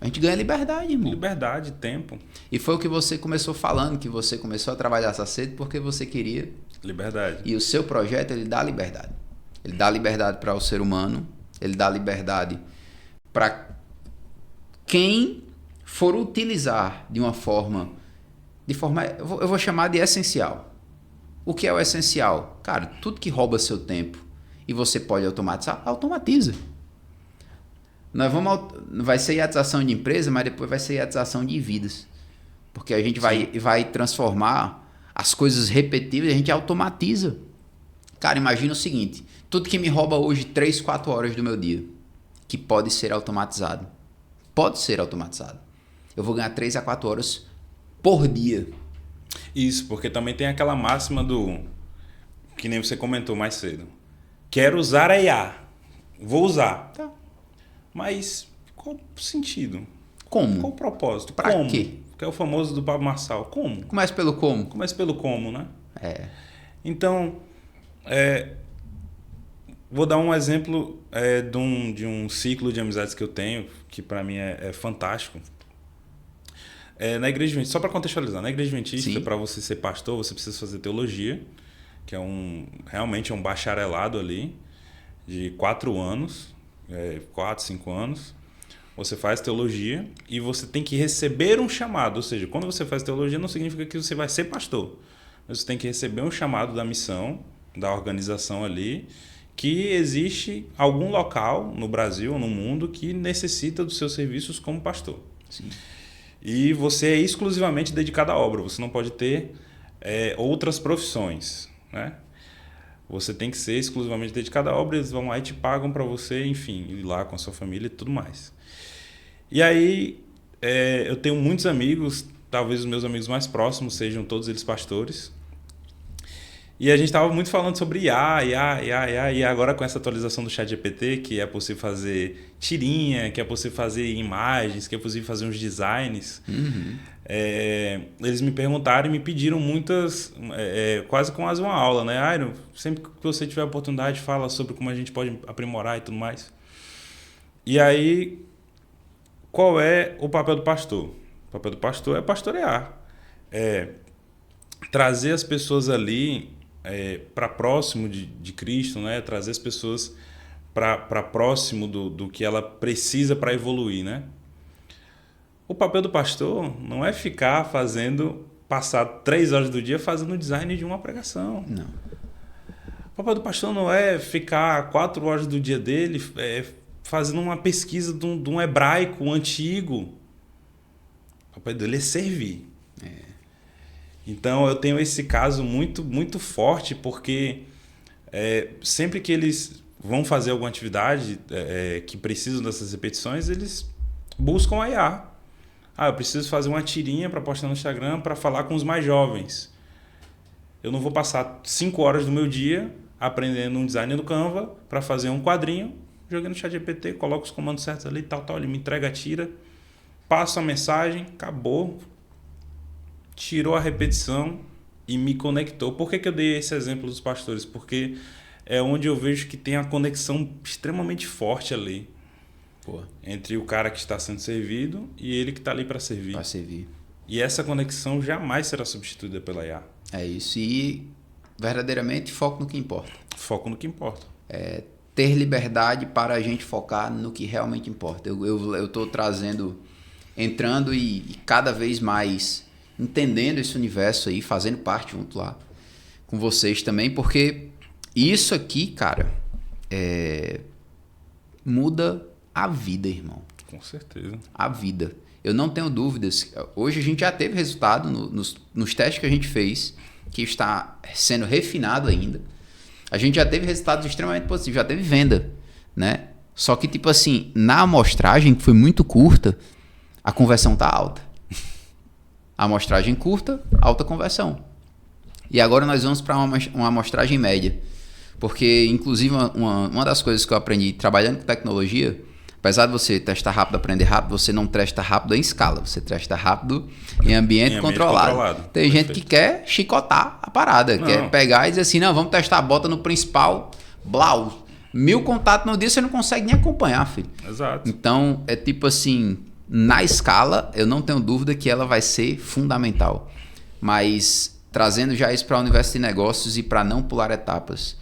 A gente ganha liberdade, irmão. Liberdade, tempo. E foi o que você começou falando, que você começou a trabalhar essa cedo porque você queria. Liberdade. E o seu projeto, ele dá liberdade. Ele dá liberdade para o ser humano, ele dá liberdade para quem for utilizar de forma, eu vou chamar de essencial. O que é o essencial? Cara, tudo que rouba seu tempo e você pode automatizar, automatiza. Vai ser iatização de empresa, mas depois vai ser iatização de vidas. Porque a gente vai transformar as coisas repetitivas, a gente automatiza. Cara, imagina o seguinte, tudo que me rouba hoje 3, 4 horas do meu dia, que pode ser automatizado. Pode ser automatizado. Eu vou ganhar 3 a 4 horas por dia. Isso, porque também tem aquela máxima que nem você comentou mais cedo. Quero usar a IA. Vou usar. Tá. Mas qual o sentido? Como? Qual o propósito? Pra quê? Que é o famoso do Pablo Marçal. Como? Começa pelo como. Começa pelo como, né? Então, vou dar um exemplo de um ciclo de amizades que eu tenho, que para mim é fantástico. Na igreja adventista, só para contextualizar, na igreja adventista, Sim. para você ser pastor, você precisa fazer teologia, que realmente é um bacharelado ali, de 4 anos, 4, 5 anos. Você faz teologia e você tem que receber um chamado. Ou seja, quando você faz teologia não significa que você vai ser pastor. Você tem que receber um chamado da missão, da organização ali, que existe algum local no Brasil ou no mundo que necessita dos seus serviços como pastor. Sim. E você é exclusivamente dedicado à obra. Você não pode ter outras profissões, né? Você tem que ser exclusivamente dedicado à obra. Eles vão lá e te pagam para você, enfim, ir lá com a sua família e tudo mais. E aí, eu tenho muitos amigos, talvez os meus amigos mais próximos sejam todos eles pastores. E a gente estava muito falando sobre IA, e agora com essa atualização do ChatGPT, que é possível fazer tirinha, que é possível fazer imagens, que é possível fazer uns designs. Uhum. Eles me perguntaram e me pediram muitas, quase quase uma aula, né? Iron, sempre que você tiver oportunidade, fala sobre como a gente pode aprimorar e tudo mais. E aí, qual é o papel do pastor? O papel do pastor é pastorear. Trazer as pessoas ali para próximo de Cristo, né? Trazer as pessoas para próximo do que ela precisa para evoluir, né? O papel do pastor não é ficar passar 3 horas do dia fazendo o design de uma pregação. Não. O papel do pastor não é ficar 4 horas do dia dele fazendo uma pesquisa de um hebraico antigo. O papel dele é servir. Então eu tenho esse caso muito, muito forte, porque sempre que eles vão fazer alguma atividade que precisam dessas repetições, eles buscam a IA. Eu preciso fazer uma tirinha para postar no Instagram para falar com os mais jovens. Eu não vou passar 5 horas do meu dia aprendendo um design no Canva para fazer um quadrinho, jogando no ChatGPT, coloco os comandos certos ali, tal, ele me entrega a tira, passo a mensagem, acabou. Tirou a repetição e me conectou. Por que eu dei esse exemplo dos pastores? Porque é onde eu vejo que tem a conexão extremamente forte ali. Pô. Entre o cara que está sendo servido e ele que está ali para servir. Para servir. E essa conexão jamais será substituída pela IA. É isso. E verdadeiramente foco no que importa. Foco no que importa. Ter liberdade para a gente focar no que realmente importa. Eu estou entrando e cada vez mais entendendo esse universo aí, fazendo parte junto lá com vocês também, porque isso aqui, cara, muda a vida, irmão. Com certeza. A vida. Eu não tenho dúvidas. Hoje a gente já teve resultado nos testes que a gente fez, que está sendo refinado ainda. A gente já teve resultados extremamente positivos, já teve venda, né? Só que, tipo assim, na amostragem, que foi muito curta, a conversão tá alta. A amostragem curta, alta conversão. E agora nós vamos para uma amostragem média. Porque, inclusive, uma das coisas que eu aprendi trabalhando com tecnologia, apesar de você testar rápido, aprender rápido, você não testa rápido em escala. Você testa rápido em ambiente controlado. Tem gente que quer chicotar a parada, quer pegar e dizer assim, não, vamos testar, bota no principal, blau. 1000 contatos no dia, você não consegue nem acompanhar, filho. Exato. Então, é tipo assim, na escala, eu não tenho dúvida que ela vai ser fundamental. Mas, trazendo já isso para o universo de negócios e para não pular etapas.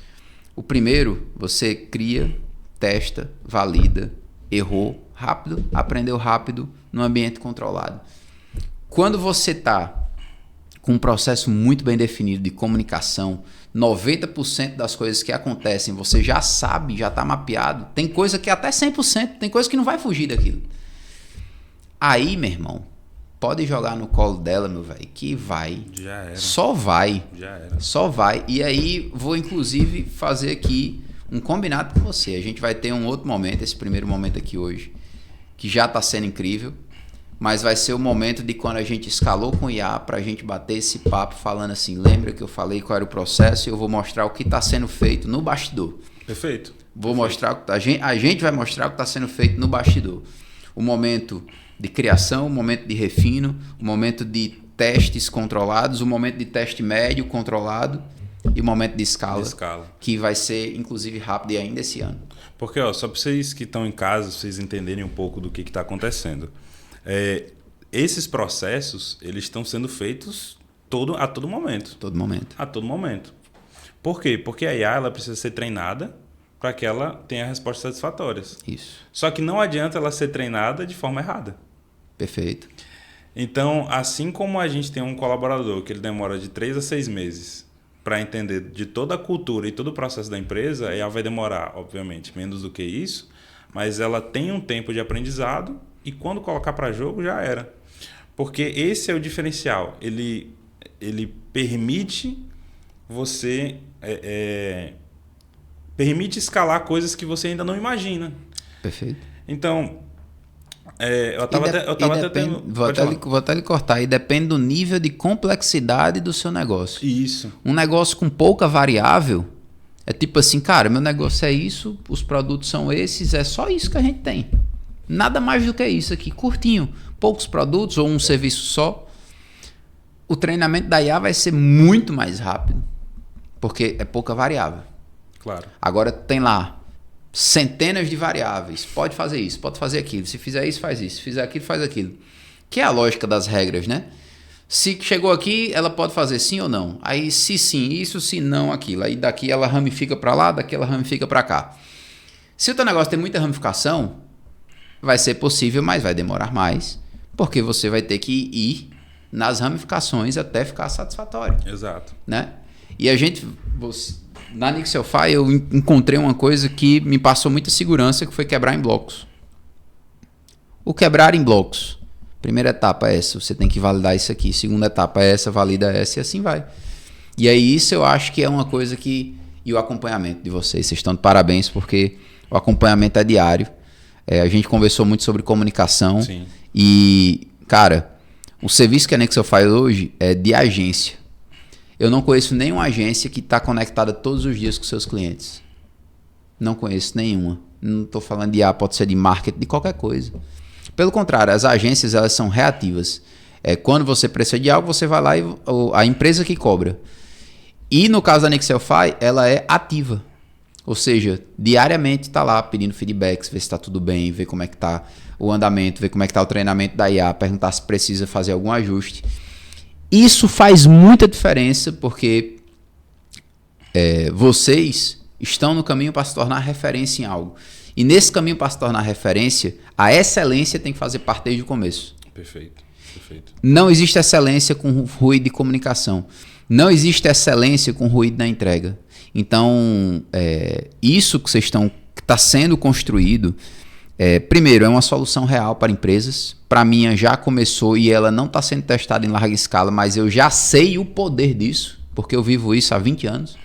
O primeiro, você cria, testa, valida, errou rápido, aprendeu rápido, num ambiente controlado. Quando você está com um processo muito bem definido de comunicação, 90% das coisas que acontecem você já sabe, já está mapeado. Tem coisa que até 100%, tem coisa que não vai fugir daquilo. Aí, meu irmão, pode jogar no colo dela, meu velho, que vai. Já era. Só vai. Já era. Só vai. E aí, vou inclusive fazer aqui um combinado com você. A gente vai ter um outro momento, esse primeiro momento aqui hoje, que já está sendo incrível, mas vai ser o momento de quando a gente escalou com o IA para a gente bater esse papo falando assim, lembra que eu falei qual era o processo e eu vou mostrar o que está sendo feito no bastidor. Perfeito. Vou mostrar, a gente vai mostrar o que está sendo feito no bastidor. O momento de criação, o momento de refino, o momento de testes controlados, o momento de teste médio controlado e o momento de escala. Que vai ser, inclusive, rápido e ainda esse ano. Porque, só para vocês que estão em casa, vocês entenderem um pouco do que está acontecendo. esses processos, eles estão sendo feitos a todo momento. Todo momento. A todo momento. Por quê? Porque a IA ela precisa ser treinada para que ela tenha respostas satisfatórias. Isso. Só que não adianta ela ser treinada de forma errada. Perfeito. Então, assim como a gente tem um colaborador que ele demora de 3 a 6 meses para entender de toda a cultura e todo o processo da empresa, ela vai demorar, obviamente, menos do que isso, mas ela tem um tempo de aprendizado e quando colocar para jogo já era. Porque esse é o diferencial. Ele permite você... permite escalar coisas que você ainda não imagina. Perfeito. Então, eu estava até tendo... Vou até lhe cortar. E depende do nível de complexidade do seu negócio. Isso. Um negócio com pouca variável é tipo assim, cara, meu negócio é isso, os produtos são esses, é só isso que a gente tem. Nada mais do que isso aqui, curtinho. Poucos produtos ou um serviço só. O treinamento da IA vai ser muito mais rápido, porque é pouca variável. Claro. Agora tem lá centenas de variáveis. Pode fazer isso, pode fazer aquilo. Se fizer isso, faz isso. Se fizer aquilo, faz aquilo. Que é a lógica das regras, né? Se chegou aqui, ela pode fazer sim ou não. Aí se sim, isso, se não, aquilo. Aí daqui ela ramifica para lá, daqui ela ramifica para cá. Se o teu negócio tem muita ramificação, vai ser possível, mas vai demorar mais, porque você vai ter que ir nas ramificações até ficar satisfatório. Exato. Né? E a gente... Na Nixelfy eu encontrei uma coisa que me passou muita segurança, que foi quebrar em blocos. O quebrar em blocos. Primeira etapa é essa, você tem que validar isso aqui. Segunda etapa é essa, valida essa e assim vai. E aí isso eu acho que é uma coisa que... E o acompanhamento de vocês estão de parabéns, porque o acompanhamento é diário. A gente conversou muito sobre comunicação. Sim. E, cara, o serviço que a Nixelfy hoje é de agência. Eu não conheço nenhuma agência que está conectada todos os dias com seus clientes. Não conheço nenhuma. Não estou falando de pode ser de marketing, de qualquer coisa. Pelo contrário, as agências elas são reativas. Quando você precisa de algo, você vai lá e a empresa que cobra. E no caso da Nixelfy, ela é ativa. Ou seja, diariamente está lá pedindo feedbacks, ver se está tudo bem, ver como é que está o andamento, ver como é que está o treinamento da IA, perguntar se precisa fazer algum ajuste. Isso faz muita diferença porque vocês estão no caminho para se tornar referência em algo. E nesse caminho para se tornar referência, a excelência tem que fazer parte desde o começo. Perfeito, perfeito. Não existe excelência com ruído de comunicação. Não existe excelência com ruído na entrega. Então, isso que está sendo construído, primeiro, é uma solução real para empresas. Para mim, já começou e ela não está sendo testada em larga escala, mas eu já sei o poder disso, porque eu vivo isso há 20 anos.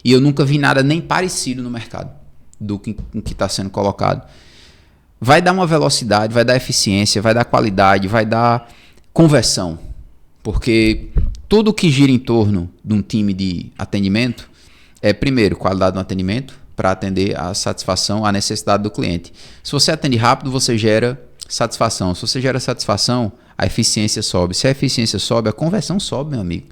E eu nunca vi nada nem parecido no mercado do que está sendo colocado. Vai dar uma velocidade, vai dar eficiência, vai dar qualidade, vai dar conversão. Porque tudo que gira em torno de um time de atendimento primeiro, qualidade no atendimento, para atender a satisfação, a necessidade do cliente. Se você atende rápido, você gera satisfação. Se você gera satisfação, a eficiência sobe. Se a eficiência sobe, a conversão sobe, meu amigo.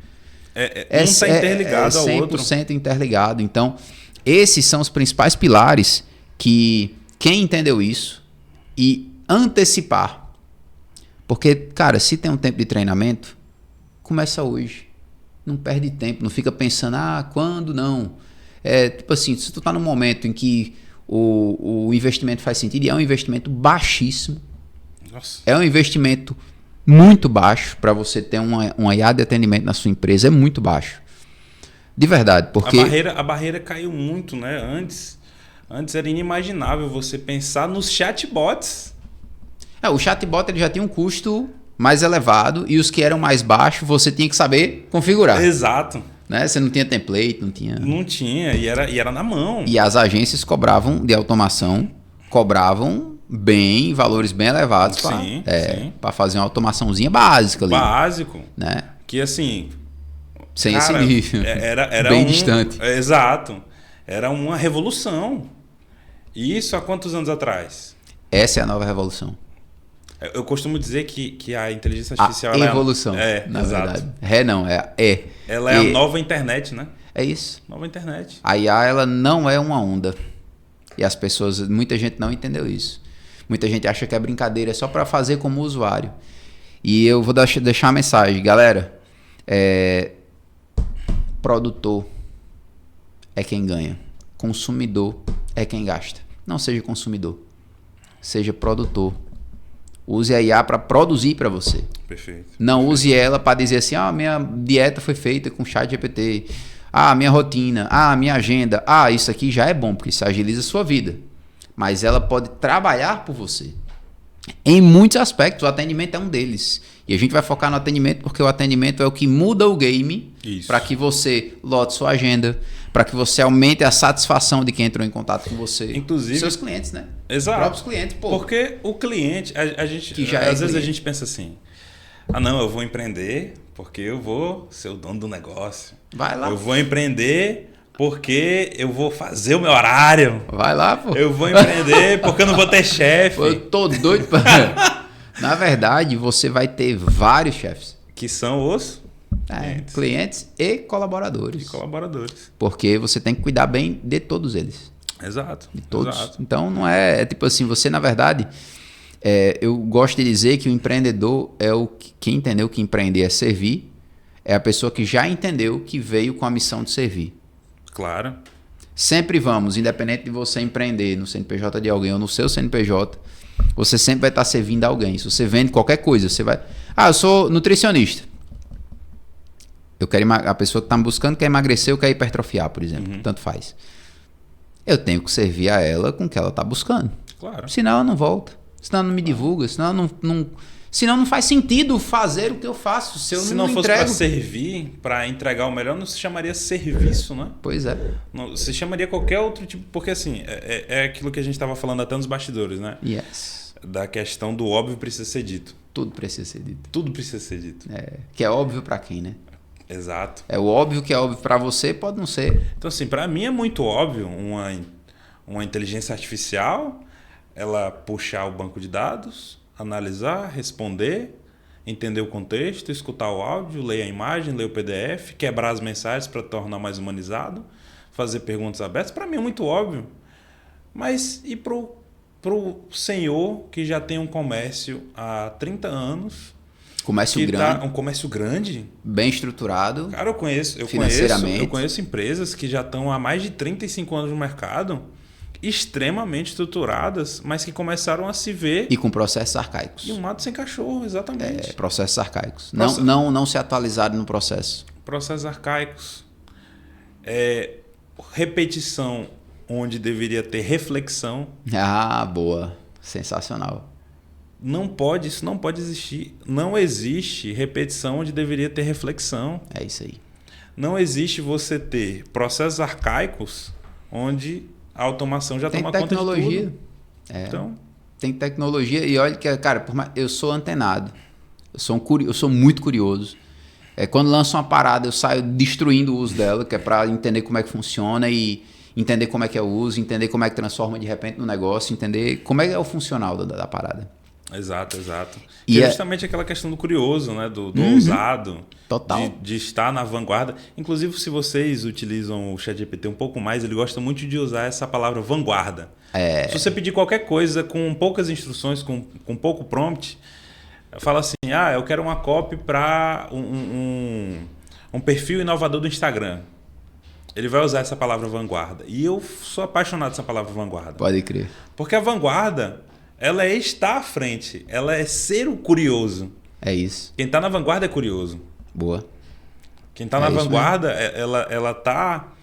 Um está interligado ao outro. 100% interligado. Então, esses são os principais pilares que quem entendeu isso e antecipar. Porque, cara, se tem um tempo de treinamento, começa hoje. Não perde tempo, não fica pensando, quando não. Tipo assim, se tu tá num momento em que o investimento faz sentido, e é um investimento baixíssimo. Nossa. É um investimento muito baixo para você ter uma IA de atendimento na sua empresa, é muito baixo. De verdade, porque... A barreira caiu muito, né? Antes era inimaginável você pensar nos chatbots. O chatbot ele já tinha um custo mais elevado e os que eram mais baixos você tinha que saber configurar. Exato. Né? Você não tinha template, não tinha... Não tinha, e era na mão. E as agências cobravam de automação, cobravam bem, valores bem elevados para fazer uma automaçãozinha básica ali. Básico. Né? Que assim... Sem esse nível. Era bem distante. Exato. Era uma revolução. E isso há quantos anos atrás? Essa é a nova revolução. Eu costumo dizer que a inteligência artificial... A evolução, na verdade. Ela é a nova internet, né? É isso. Nova internet. A IA, ela não é uma onda. E as pessoas, muita gente não entendeu isso. Muita gente acha que é brincadeira, é só para fazer como usuário. E eu vou deixar uma mensagem, galera. Produtor é quem ganha. Consumidor é quem gasta. Não seja consumidor. Seja produtor. Use a IA para produzir para você. Perfeito. Não use ela para dizer assim, minha dieta foi feita com ChatGPT. Minha rotina. Minha agenda. Isso aqui já é bom, porque isso agiliza a sua vida. Mas ela pode trabalhar por você. Em muitos aspectos, o atendimento é um deles. E a gente vai focar no atendimento, porque o atendimento é o que muda o game para que você lote sua agenda, para que você aumente a satisfação de quem entrou em contato com você. Inclusive seus clientes, né? Exato. Os próprios clientes, pô. Porque o cliente, a gente, que já às vezes cliente. a gente pensa assim, não, eu vou empreender porque eu vou ser o dono do negócio. Vai lá. Eu vou empreender porque eu vou fazer o meu horário. Vai lá, pô. Eu vou empreender porque eu não vou ter chefe. Eu tô doido pra... Na verdade, você vai ter vários chefes. Que são os clientes e colaboradores. Porque você tem que cuidar bem de todos eles. Exato. De todos. Exato. Então, não é tipo assim, você na verdade... eu gosto de dizer que o empreendedor é quem entendeu que empreender é servir, é a pessoa que já entendeu que veio com a missão de servir. Claro. Sempre vamos, independente de você empreender no CNPJ de alguém ou no seu CNPJ, você sempre vai estar servindo a alguém. Se você vende qualquer coisa, você vai... eu sou nutricionista. A pessoa que está me buscando quer emagrecer ou quer hipertrofiar, por exemplo. Tanto faz. Eu tenho que servir a ela com o que ela está buscando. Claro. Senão ela não volta. Senão ela não me divulga. Senão não faz sentido fazer o que eu faço. Se não fosse para servir, para entregar o melhor, não se chamaria serviço, né? Pois é. Não, se chamaria qualquer outro tipo... Porque assim, é aquilo que a gente estava falando até nos bastidores, né? Yes. Da questão do óbvio precisa ser dito. Tudo precisa ser dito. Tudo precisa ser dito. Que é óbvio para quem, né? Exato. É o óbvio que é óbvio para você, pode não ser. Então assim, para mim é muito óbvio uma inteligência artificial, ela puxar o banco de dados, analisar, responder, entender o contexto, escutar o áudio, ler a imagem, ler o PDF, quebrar as mensagens para tornar mais humanizado, fazer perguntas abertas. Para mim é muito óbvio. Mas e pro senhor que já tem um comércio há 30 anos... Comércio grande. Um comércio grande. Bem estruturado. Cara, eu conheço empresas que já estão há mais de 35 anos no mercado, extremamente estruturadas, mas que começaram a se ver... E com processos arcaicos. E um mato sem cachorro, exatamente. Processos arcaicos. Não se atualizaram no processo. Processos arcaicos. Repetição onde deveria ter reflexão. Boa. Sensacional. Isso não pode existir. Não existe repetição onde deveria ter reflexão. É isso aí. Não existe você ter processos arcaicos onde a automação já toma conta de tudo. Então, tem tecnologia. E olha que, cara, eu sou antenado. Eu sou muito curioso. Quando lanço uma parada, eu saio destruindo o uso dela, que é para entender como é que funciona e entender como é que é o uso, entender como é que transforma de repente no negócio, entender como é o funcional da parada. Exato. E é justamente aquela questão do curioso, né? Do ousado. Total. De estar na vanguarda. Inclusive, se vocês utilizam o ChatGPT um pouco mais, ele gosta muito de usar essa palavra vanguarda. Se você pedir qualquer coisa com poucas instruções, com pouco prompt, fala assim, eu quero uma copy para um perfil inovador do Instagram. Ele vai usar essa palavra vanguarda. E eu sou apaixonado dessa palavra vanguarda. Pode crer. Porque a vanguarda... ela é estar à frente. Ela é ser o curioso. É isso. Quem está na vanguarda é curioso. Boa. Quem está na vanguarda, ela está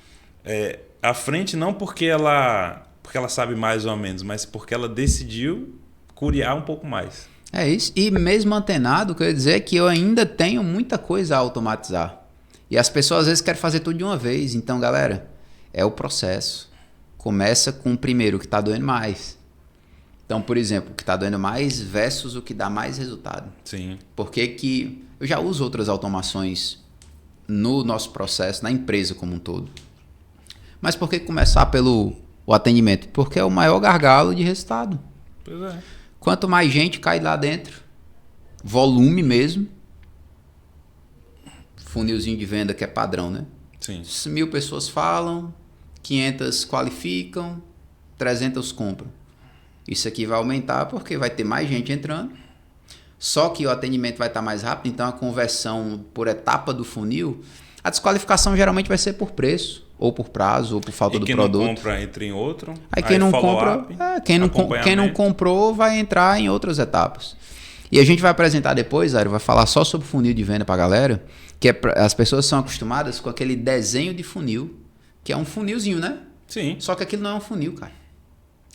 à frente não porque ela sabe mais ou menos, mas porque ela decidiu curiar um pouco mais. É isso. E mesmo antenado, quer dizer que eu ainda tenho muita coisa a automatizar. E as pessoas às vezes querem fazer tudo de uma vez. Então, galera, é o processo. Começa com o primeiro que está doendo mais. Então, por exemplo, o que está doendo mais versus o que dá mais resultado. Sim. Porque que eu já uso outras automações no nosso processo, na empresa como um todo. Mas por que começar pelo atendimento? Porque é o maior gargalo de resultado. Pois é. Quanto mais gente cai lá dentro, volume mesmo, funilzinho de venda que é padrão, né? Sim. 1.000 pessoas falam, 500 qualificam, 300 compram. Isso aqui vai aumentar porque vai ter mais gente entrando, só que o atendimento vai estar mais rápido, então a conversão por etapa do funil, a desqualificação geralmente vai ser por preço, ou por prazo, ou por falta do produto. Quem não compra entra em outro. Aí quem não compra, quem não comprou vai entrar em outras etapas. E a gente vai apresentar depois, Airo, vai falar só sobre funil de venda pra galera, que as pessoas são acostumadas com aquele desenho de funil, que é um funilzinho, né? Sim. Só que aquilo não é um funil, cara.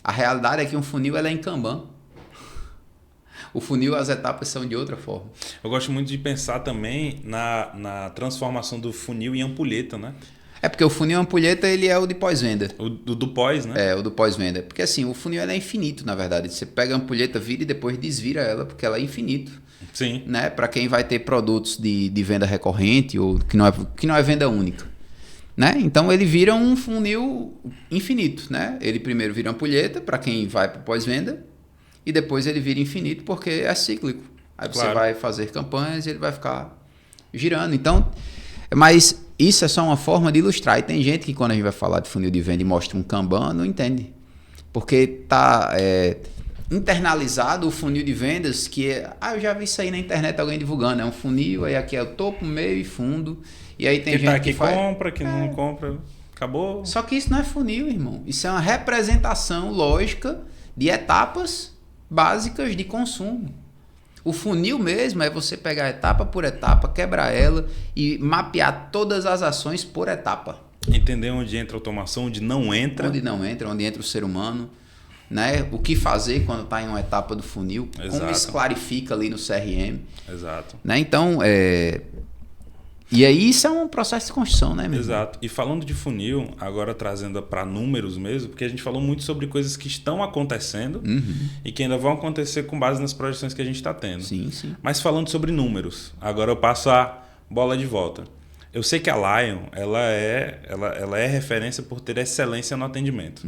A realidade é que um funil ela é em Kanban. O funil, as etapas são de outra forma. Eu gosto muito de pensar também na transformação do funil em ampulheta, né? É porque o funil ampulheta, ele é o de pós-venda. O do pós, né? É, o do pós-venda. Porque assim, o funil ele é infinito, na verdade. Você pega a ampulheta, vira e depois desvira ela, porque ela é infinito. Sim. Né? Para quem vai ter produtos de venda recorrente ou que não é venda única. Né? Então ele vira um funil infinito. Né? Ele primeiro vira ampulheta, para quem vai para pós-venda, e depois ele vira infinito porque é cíclico. Aí você vai fazer campanhas e ele vai ficar girando. Então, mas isso é só uma forma de ilustrar. E tem gente que quando a gente vai falar de funil de venda e mostra um Kanban, não entende. Porque está internalizado o funil de vendas que eu já vi isso aí na internet, alguém divulgando. É um funil, aí aqui é o topo, meio e fundo. E aí tem gente que compra, que não compra. Acabou. Só que isso não é funil, irmão. Isso é uma representação lógica de etapas básicas de consumo. O funil mesmo é você pegar etapa por etapa, quebrar ela e mapear todas as ações por etapa. Entender onde entra a automação, onde não entra. Onde entra o ser humano. Né? O que fazer quando está em uma etapa do funil. Exato. Como isso clarifica ali no CRM. Exato. Né? Então, e aí isso é um processo de construção, né? Mesmo? Exato. E falando de funil, agora trazendo para números mesmo, porque a gente falou muito sobre coisas que estão acontecendo e que ainda vão acontecer com base nas projeções que a gente está tendo. Sim, sim. Mas falando sobre números, agora eu passo a bola de volta. Eu sei que a Lion ela é referência por ter excelência no atendimento.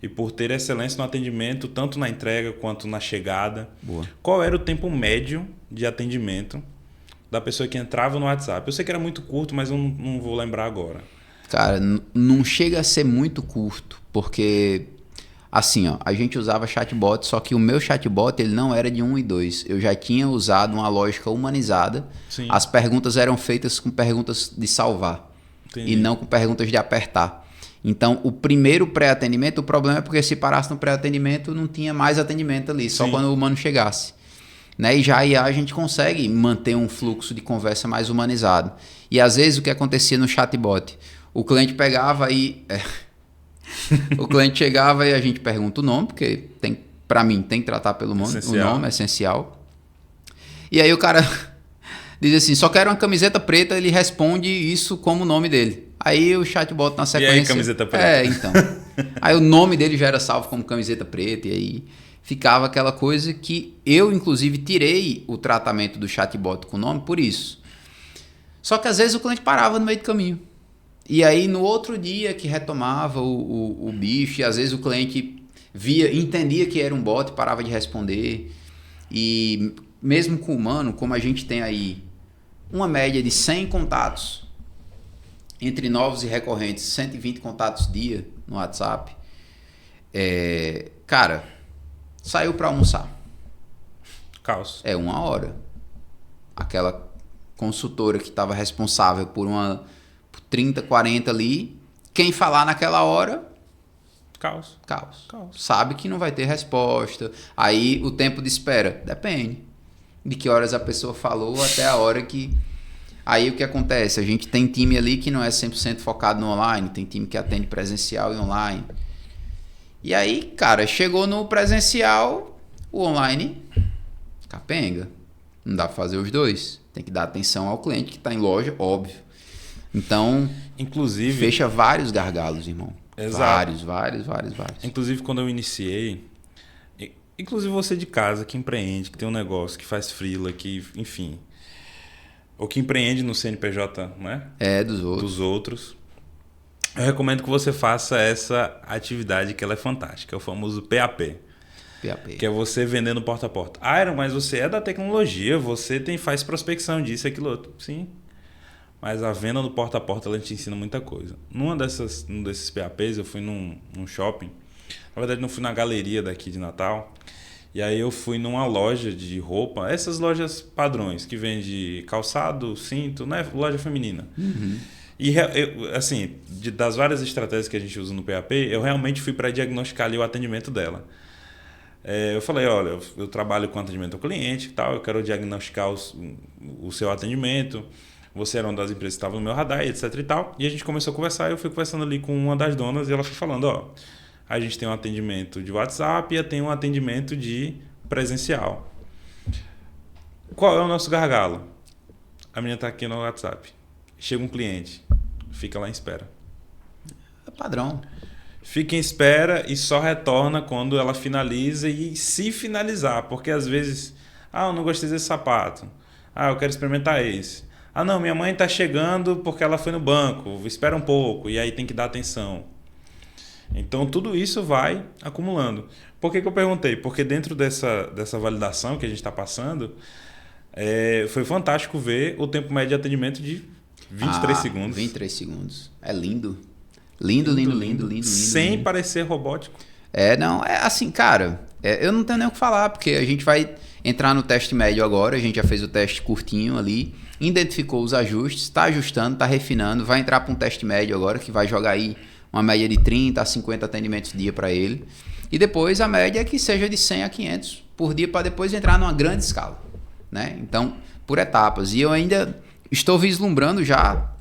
E por ter excelência no atendimento, tanto na entrega quanto na chegada. Boa. Qual era o tempo médio de atendimento da pessoa que entrava no WhatsApp? Eu sei que era muito curto, mas eu não vou lembrar agora. Cara, não chega a ser muito curto, porque assim, a gente usava chatbot, só que o meu chatbot ele não era de 1 e 2. Eu já tinha usado uma lógica humanizada. Sim. As perguntas eram feitas com perguntas de salvar. Entendi. E não com perguntas de apertar. Então, o primeiro pré-atendimento, o problema é porque se parasse no pré-atendimento, não tinha mais atendimento ali, só quando o humano chegasse. Né? E já a gente consegue manter um fluxo de conversa mais humanizado. E às vezes o que acontecia no chatbot? O cliente pegava e... o cliente chegava e a gente pergunta o nome, porque para mim tem que tratar pelo nome, o nome é essencial. E aí o cara diz assim, só quero uma camiseta preta, ele responde isso como o nome dele. Aí o chatbot na sequência... E aí, camiseta preta? Então. Aí o nome dele já era salvo como camiseta preta, e aí ficava aquela coisa que eu, inclusive, tirei o tratamento do chatbot com o nome por isso. Só que às vezes o cliente parava no meio do caminho. E aí no outro dia que retomava o bicho, e às vezes o cliente entendia que era um bot e parava de responder. E mesmo com o humano, como a gente tem aí uma média de 100 contatos, entre novos e recorrentes, 120 contatos dia no WhatsApp, cara, saiu para almoçar. Caos. É 1 hora. Aquela consultora que estava responsável por 30, 40 ali, quem falar naquela hora... Caos. Sabe que não vai ter resposta. Aí o tempo de espera, depende de que horas a pessoa falou até a hora que... Aí o que acontece? A gente tem time ali que não é 100% focado no online, tem time que atende presencial e online. E aí, cara, chegou no presencial, o online capenga. Não dá pra fazer os dois. Tem que dar atenção ao cliente que está em loja, óbvio. Então, inclusive, fecha vários gargalos, irmão. Exato. Vários. Inclusive, quando eu iniciei, inclusive você de casa que empreende, que tem um negócio, que faz freela, que, enfim, ou que empreende no CNPJ, né? Dos outros. Eu recomendo que você faça essa atividade que ela é fantástica, é o famoso PAP. Que é você vendendo porta a porta. Iron, mas você é da tecnologia, você faz prospecção disso e aquilo outro. Sim. Mas a venda no porta a porta, ela te ensina muita coisa. Num desses PAPs, eu fui num shopping. Na verdade, não fui na galeria daqui de Natal. E aí eu fui numa loja de roupa, essas lojas padrões, que vende calçado, cinto, né? Loja feminina. Uhum. E, assim, das várias estratégias que a gente usa no PAP, eu realmente fui para diagnosticar ali o atendimento dela. Eu falei, olha, eu trabalho com atendimento ao cliente e tal, eu quero diagnosticar o seu atendimento, você era uma das empresas que estava no meu radar, etc e tal. E a gente começou a conversar, eu fui conversando ali com uma das donas e ela foi falando, ó, a gente tem um atendimento de WhatsApp e tem um atendimento de presencial. Qual é o nosso gargalo? A menina está aqui no WhatsApp. Chega um cliente, fica lá em espera. É padrão. Fica em espera e só retorna quando ela finaliza e se finalizar. Porque às vezes, eu não gostei desse sapato. Eu quero experimentar esse. Não, minha mãe está chegando porque ela foi no banco. Espera um pouco. E aí tem que dar atenção. Então tudo isso vai acumulando. Por que eu perguntei? Porque dentro dessa validação que a gente está passando, foi fantástico ver o tempo médio de atendimento de 23 segundos. 23 segundos. É lindo. Lindo. Sem parecer robótico. Não, é assim, cara, eu não tenho nem o que falar, porque a gente vai entrar no teste médio agora, a gente já fez o teste curtinho ali, identificou os ajustes, está ajustando, está refinando, vai entrar para um teste médio agora, que vai jogar aí uma média de 30 a 50 atendimentos dia para ele, e depois a média é que seja de 100 a 500 por dia, para depois entrar numa grande escala, né? Então, por etapas, e eu ainda estou vislumbrando já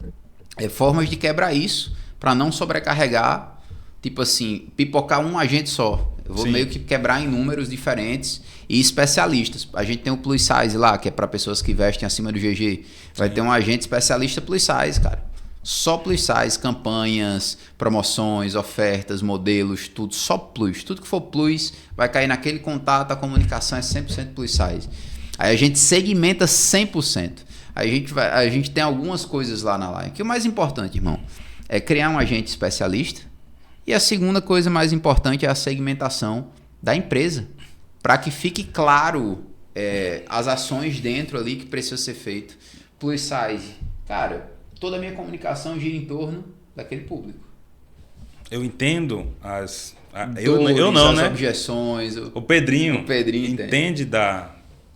formas de quebrar isso, para não sobrecarregar, tipo assim, pipocar um agente só. Eu vou meio que quebrar em números diferentes e especialistas. A gente tem o plus size lá, que é para pessoas que vestem acima do GG. Vai ter um agente especialista plus size, cara. Só plus size, campanhas, promoções, ofertas, modelos, tudo. Só plus. Tudo que for plus vai cair naquele contato, a comunicação é 100% plus size. Aí a gente segmenta 100%. Aí a gente tem algumas coisas lá na live. Que o mais importante, irmão, é criar um agente especialista. E a segunda coisa mais importante é a segmentação da empresa. Para que fique claro as ações dentro ali que precisam ser feitas. Plus size. Cara, toda a minha comunicação gira em torno daquele público. Eu entendo Dores, eu não, as né? objeções. O Pedrinho entende das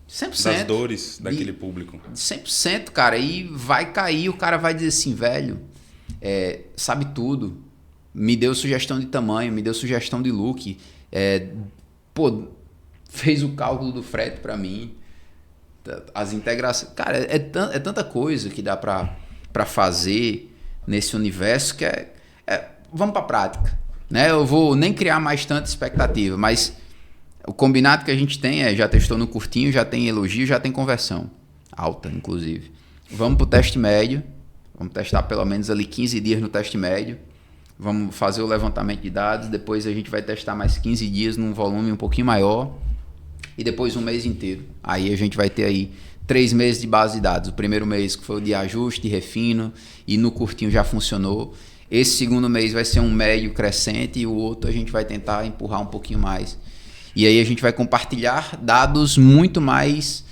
100%, dores daquele público. 100%, cara. E vai cair, o cara vai dizer assim, velho, sabe tudo. Me deu sugestão de tamanho, me deu sugestão de look. Fez o cálculo do frete para mim. As integrações. Cara, é tanta coisa que dá para fazer nesse universo que vamos para a prática. Né? Eu vou nem criar mais tanta expectativa, mas o combinado que a gente tem já testou no curtinho, já tem elogio, já tem conversão. Alta, inclusive. Vamos para o teste médio. Vamos testar pelo menos ali 15 dias no teste médio. Vamos fazer o levantamento de dados. Depois a gente vai testar mais 15 dias num volume um pouquinho maior. E depois um mês inteiro. Aí a gente vai ter aí 3 meses de base de dados. O primeiro mês que foi o de ajuste, de refino. E no curtinho já funcionou. Esse segundo mês vai ser um médio crescente. E o outro a gente vai tentar empurrar um pouquinho mais. E aí a gente vai compartilhar dados muito mais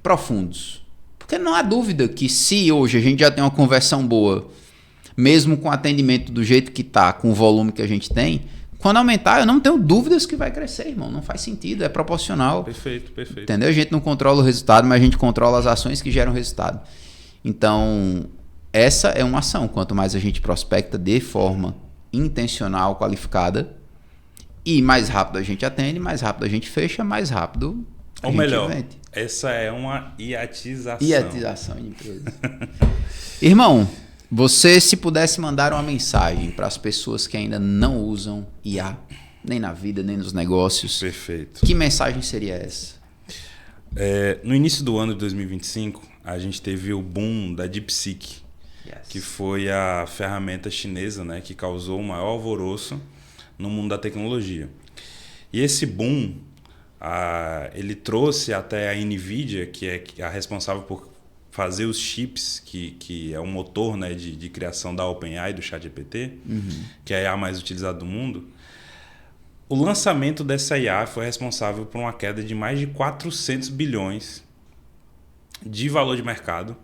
profundos. Porque não há dúvida que se hoje a gente já tem uma conversão boa, mesmo com o atendimento do jeito que está, com o volume que a gente tem, quando aumentar, eu não tenho dúvidas que vai crescer, irmão. Não faz sentido, é proporcional. Perfeito. Entendeu? A gente não controla o resultado, mas a gente controla as ações que geram resultado. Então, essa é uma ação. Quanto mais a gente prospecta de forma intencional, qualificada, e mais rápido a gente atende, mais rápido a gente fecha, mais rápido a gente vende. Essa é uma iatização. Iatização de empresa. Irmão, você se pudesse mandar uma mensagem para as pessoas que ainda não usam IA, nem na vida, nem nos negócios. Perfeito. Que mensagem seria essa? No início do ano de 2025, a gente teve o boom da DeepSeek, que foi a ferramenta chinesa, né, que causou o maior alvoroço no mundo da tecnologia. E esse boom, ele trouxe até a NVIDIA, que é a responsável por fazer os chips, que é o motor, né, de criação da OpenAI, do ChatGPT, que é a IA mais utilizada do mundo. O lançamento dessa IA foi responsável por uma queda de mais de 400 bilhões de valor de mercado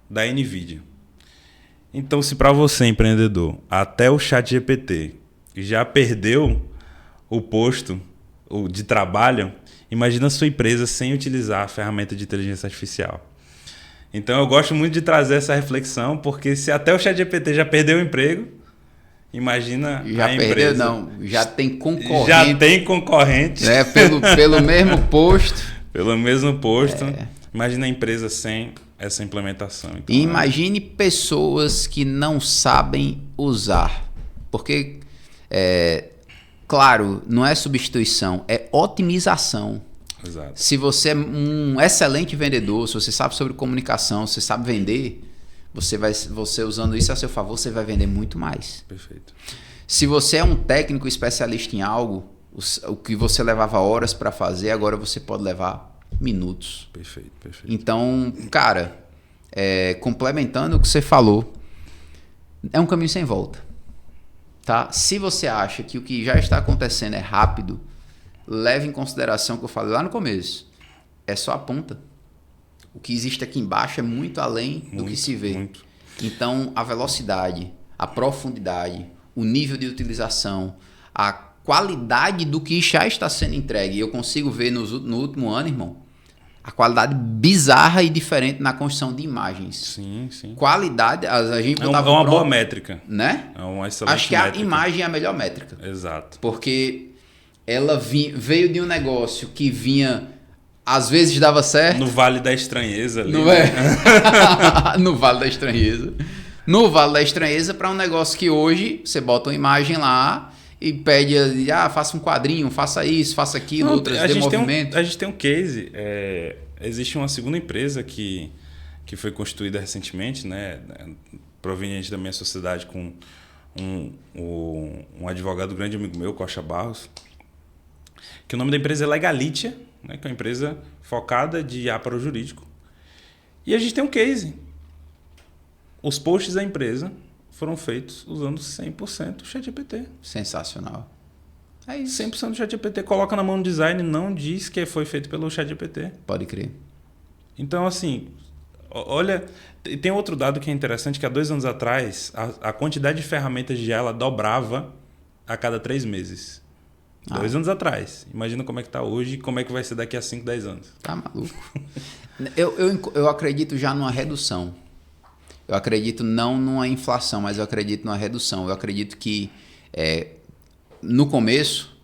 da NVIDIA. Então, se para você, empreendedor, até o ChatGPT já perdeu o posto de trabalho, Imagina a sua empresa sem utilizar a ferramenta de inteligência artificial. Então eu gosto muito de trazer essa reflexão, porque se até o ChatGPT já perdeu o emprego, imagina já a perdeu, empresa. não, já tem concorrente. Já tem concorrente. Né, pelo mesmo posto. Pelo mesmo posto. Imagina a empresa sem essa implementação. Então, imagine pessoas que não sabem usar. Porque, claro, não é substituição, é otimização. Exato. Se você é um excelente vendedor, se você sabe sobre comunicação, se você sabe vender, você usando isso a seu favor, você vai vender muito mais. Perfeito. Se você é um técnico especialista em algo, o que você levava horas para fazer, agora você pode levar minutos. Perfeito. Então, cara, complementando o que você falou, é um caminho sem volta. Tá? Se você acha que o que já está acontecendo é rápido, leve em consideração o que eu falei lá no começo. É só a ponta. O que existe aqui embaixo é muito além do que se vê. Muito. Então, a velocidade, a profundidade, o nível de utilização, a qualidade do que já está sendo entregue. E eu consigo ver no último ano, irmão, a qualidade bizarra e diferente na construção de imagens. Sim. Qualidade, a gente botava uma boa métrica. Né? É uma excelente Acho que métrica. a imagem é a melhor métrica. Exato. Porque ela veio de um negócio que vinha, às vezes dava certo. No Vale da Estranheza ali. Não é? No Vale da Estranheza. No Vale da Estranheza para um negócio que hoje você bota uma imagem lá e pede, faça um quadrinho, faça isso, faça aquilo, outras de movimento. A gente tem um case. Existe uma segunda empresa que foi constituída recentemente, né, proveniente da minha sociedade com um advogado grande amigo meu, Costa Barros, que o nome da empresa é Legalitia, né, que é uma empresa focada de IA para o jurídico. E a gente tem um case. Os posts da empresa foram feitos usando 100% o ChatGPT. Sensacional. É isso. 100% do ChatGPT. Coloca na mão do design, não diz que foi feito pelo ChatGPT. Pode crer. Então, assim, olha, tem outro dado que é interessante, que há 2 anos atrás, a quantidade de ferramentas de IA ela dobrava a cada 3 meses. 2 anos atrás. Imagina como é que está hoje e como é que vai ser daqui a 5, 10 anos. Tá maluco. Eu acredito já numa redução. Eu acredito não numa inflação, mas eu acredito numa redução. Eu acredito que no começo,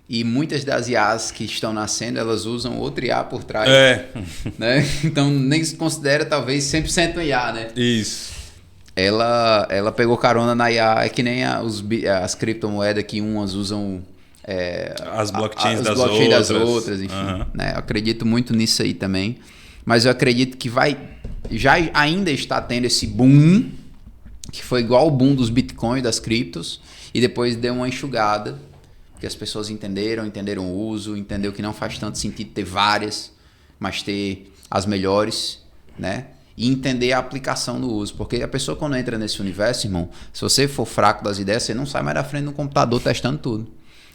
e muitas das IAs que estão nascendo, elas usam outro IA por trás. Né? Então nem se considera talvez 100% IA, né? Isso. Ela pegou carona na IA, é que nem as criptomoedas que umas usam... as blockchains das outras, enfim. Né? Eu acredito muito nisso aí também. Mas eu acredito que ainda está tendo esse boom, que foi igual o boom dos bitcoins, das criptos, e depois deu uma enxugada, porque as pessoas entenderam o uso, entenderam que não faz tanto sentido ter várias, mas ter as melhores, né? E entender a aplicação no uso. Porque a pessoa quando entra nesse universo, irmão, se você for fraco das ideias, você não sai mais da frente do computador testando tudo.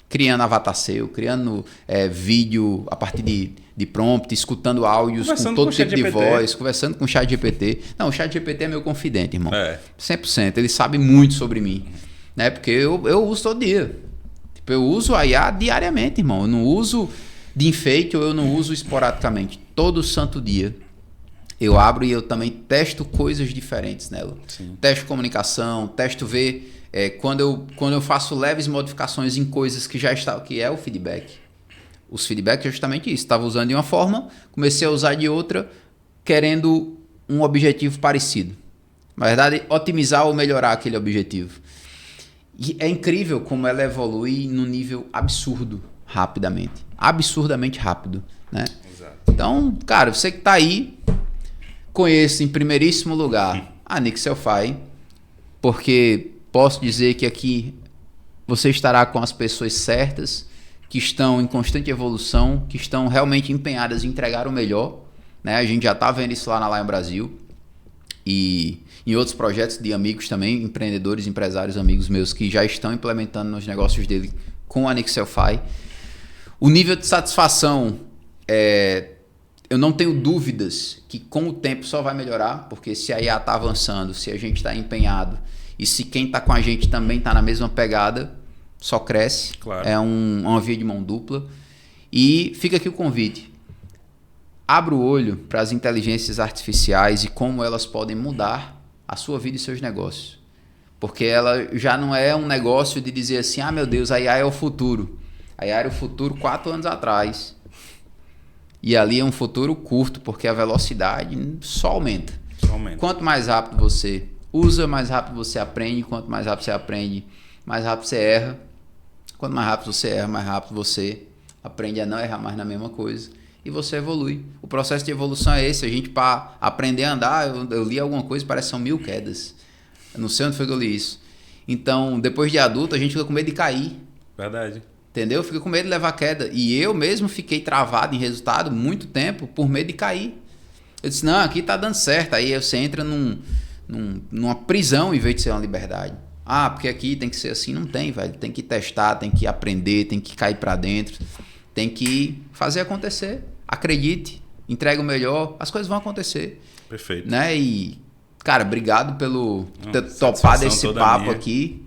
Criando avatar seu, criando vídeo a partir de prompt, escutando áudios com todo tipo de voz, conversando com o ChatGPT. Não, o ChatGPT é meu confidente, irmão. 100%. Ele sabe muito sobre mim. Né? Porque eu uso todo dia. Tipo, eu uso a IA diariamente, irmão. Eu não uso de enfeite ou eu não uso esporadicamente. Todo santo dia. Eu abro e eu também testo coisas diferentes nela. Sim. Testo comunicação, testo ver... quando eu faço leves modificações em coisas que já está, que é o feedback. Os feedbacks é justamente isso. Estava usando de uma forma, comecei a usar de outra, querendo um objetivo parecido. Na verdade, otimizar ou melhorar aquele objetivo. E é incrível como ela evolui num nível absurdo, rapidamente. Absurdamente rápido, né? Exato. Então, cara, você que está aí, conheça em primeiríssimo lugar a Nixelfy, porque... posso dizer que aqui você estará com as pessoas certas, que estão em constante evolução, que estão realmente empenhadas em entregar o melhor. Né? A gente já está vendo isso lá na Lion Brasil e em outros projetos de amigos também, empreendedores, empresários, amigos meus que já estão implementando nos negócios dele com a Nixelfy. O nível de satisfação, eu não tenho dúvidas que com o tempo só vai melhorar, porque se a IA está avançando, se a gente está empenhado, e se quem está com a gente também está na mesma pegada, só cresce. Claro. É uma via de mão dupla. E fica aqui o convite. Abra o olho para as inteligências artificiais e como elas podem mudar a sua vida e seus negócios. Porque ela já não é um negócio de dizer assim, ah, meu Deus, a IA é o futuro. A IA era o futuro 4 anos atrás. E ali é um futuro curto, porque a velocidade só aumenta. Quanto mais rápido você usa, mais rápido você aprende. Quanto mais rápido você aprende, mais rápido você erra. Quanto mais rápido você erra, mais rápido você aprende a não errar mais na mesma coisa. E você evolui. O processo de evolução é esse. A gente, para aprender a andar, eu li alguma coisa, parece que são 1000 quedas. Eu não sei onde foi que eu li isso. Então, depois de adulto, a gente fica com medo de cair. Verdade. Entendeu? Fica com medo de levar queda. E eu mesmo fiquei travado em resultado muito tempo por medo de cair. Eu disse, não, aqui tá dando certo. Aí você entra numa prisão em vez de ser uma liberdade. Ah, porque aqui tem que ser assim. Não tem, velho. Tem que testar, tem que aprender, tem que cair para dentro. Tem que fazer acontecer. Acredite, entrega o melhor, as coisas vão acontecer. Perfeito. Né? E, cara, obrigado pelo ter topado esse papo aqui.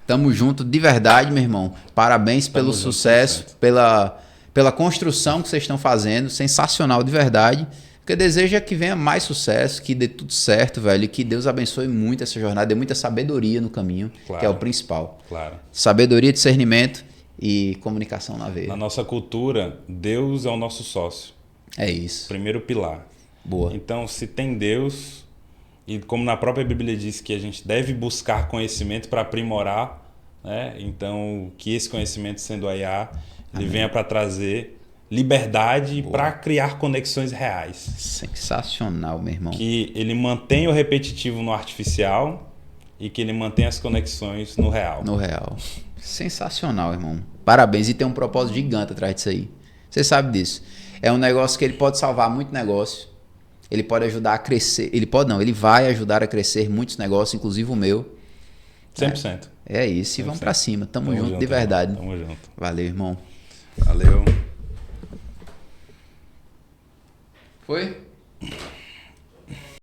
Tamo junto de verdade, meu irmão. Parabéns pelo sucesso, pela construção que vocês estão fazendo. Sensacional, de verdade. O que eu desejo é que venha mais sucesso, que dê tudo certo, velho. E que Deus abençoe muito essa jornada, dê muita sabedoria no caminho, claro, que é o principal. Claro. Sabedoria, discernimento e comunicação na veia. Na nossa cultura, Deus é o nosso sócio. É isso. Primeiro pilar. Boa. Então, se tem Deus, e como na própria Bíblia diz que a gente deve buscar conhecimento para aprimorar, né? Então, que esse conhecimento, sendo a IA, ele venha para trazer liberdade para criar conexões reais. Sensacional, meu irmão. Que ele mantenha o repetitivo no artificial e que ele mantenha as conexões no real. No real. Sensacional, irmão. Parabéns. E tem um propósito gigante atrás disso aí. Você sabe disso. É um negócio que ele pode salvar muito negócio. Ele pode ajudar a crescer. Ele pode não, ele vai ajudar a crescer muitos negócios, inclusive o meu. 100%. É isso. E vamos pra cima. Tamo junto de verdade. Tamo junto. Valeu, irmão. Valeu. Foi?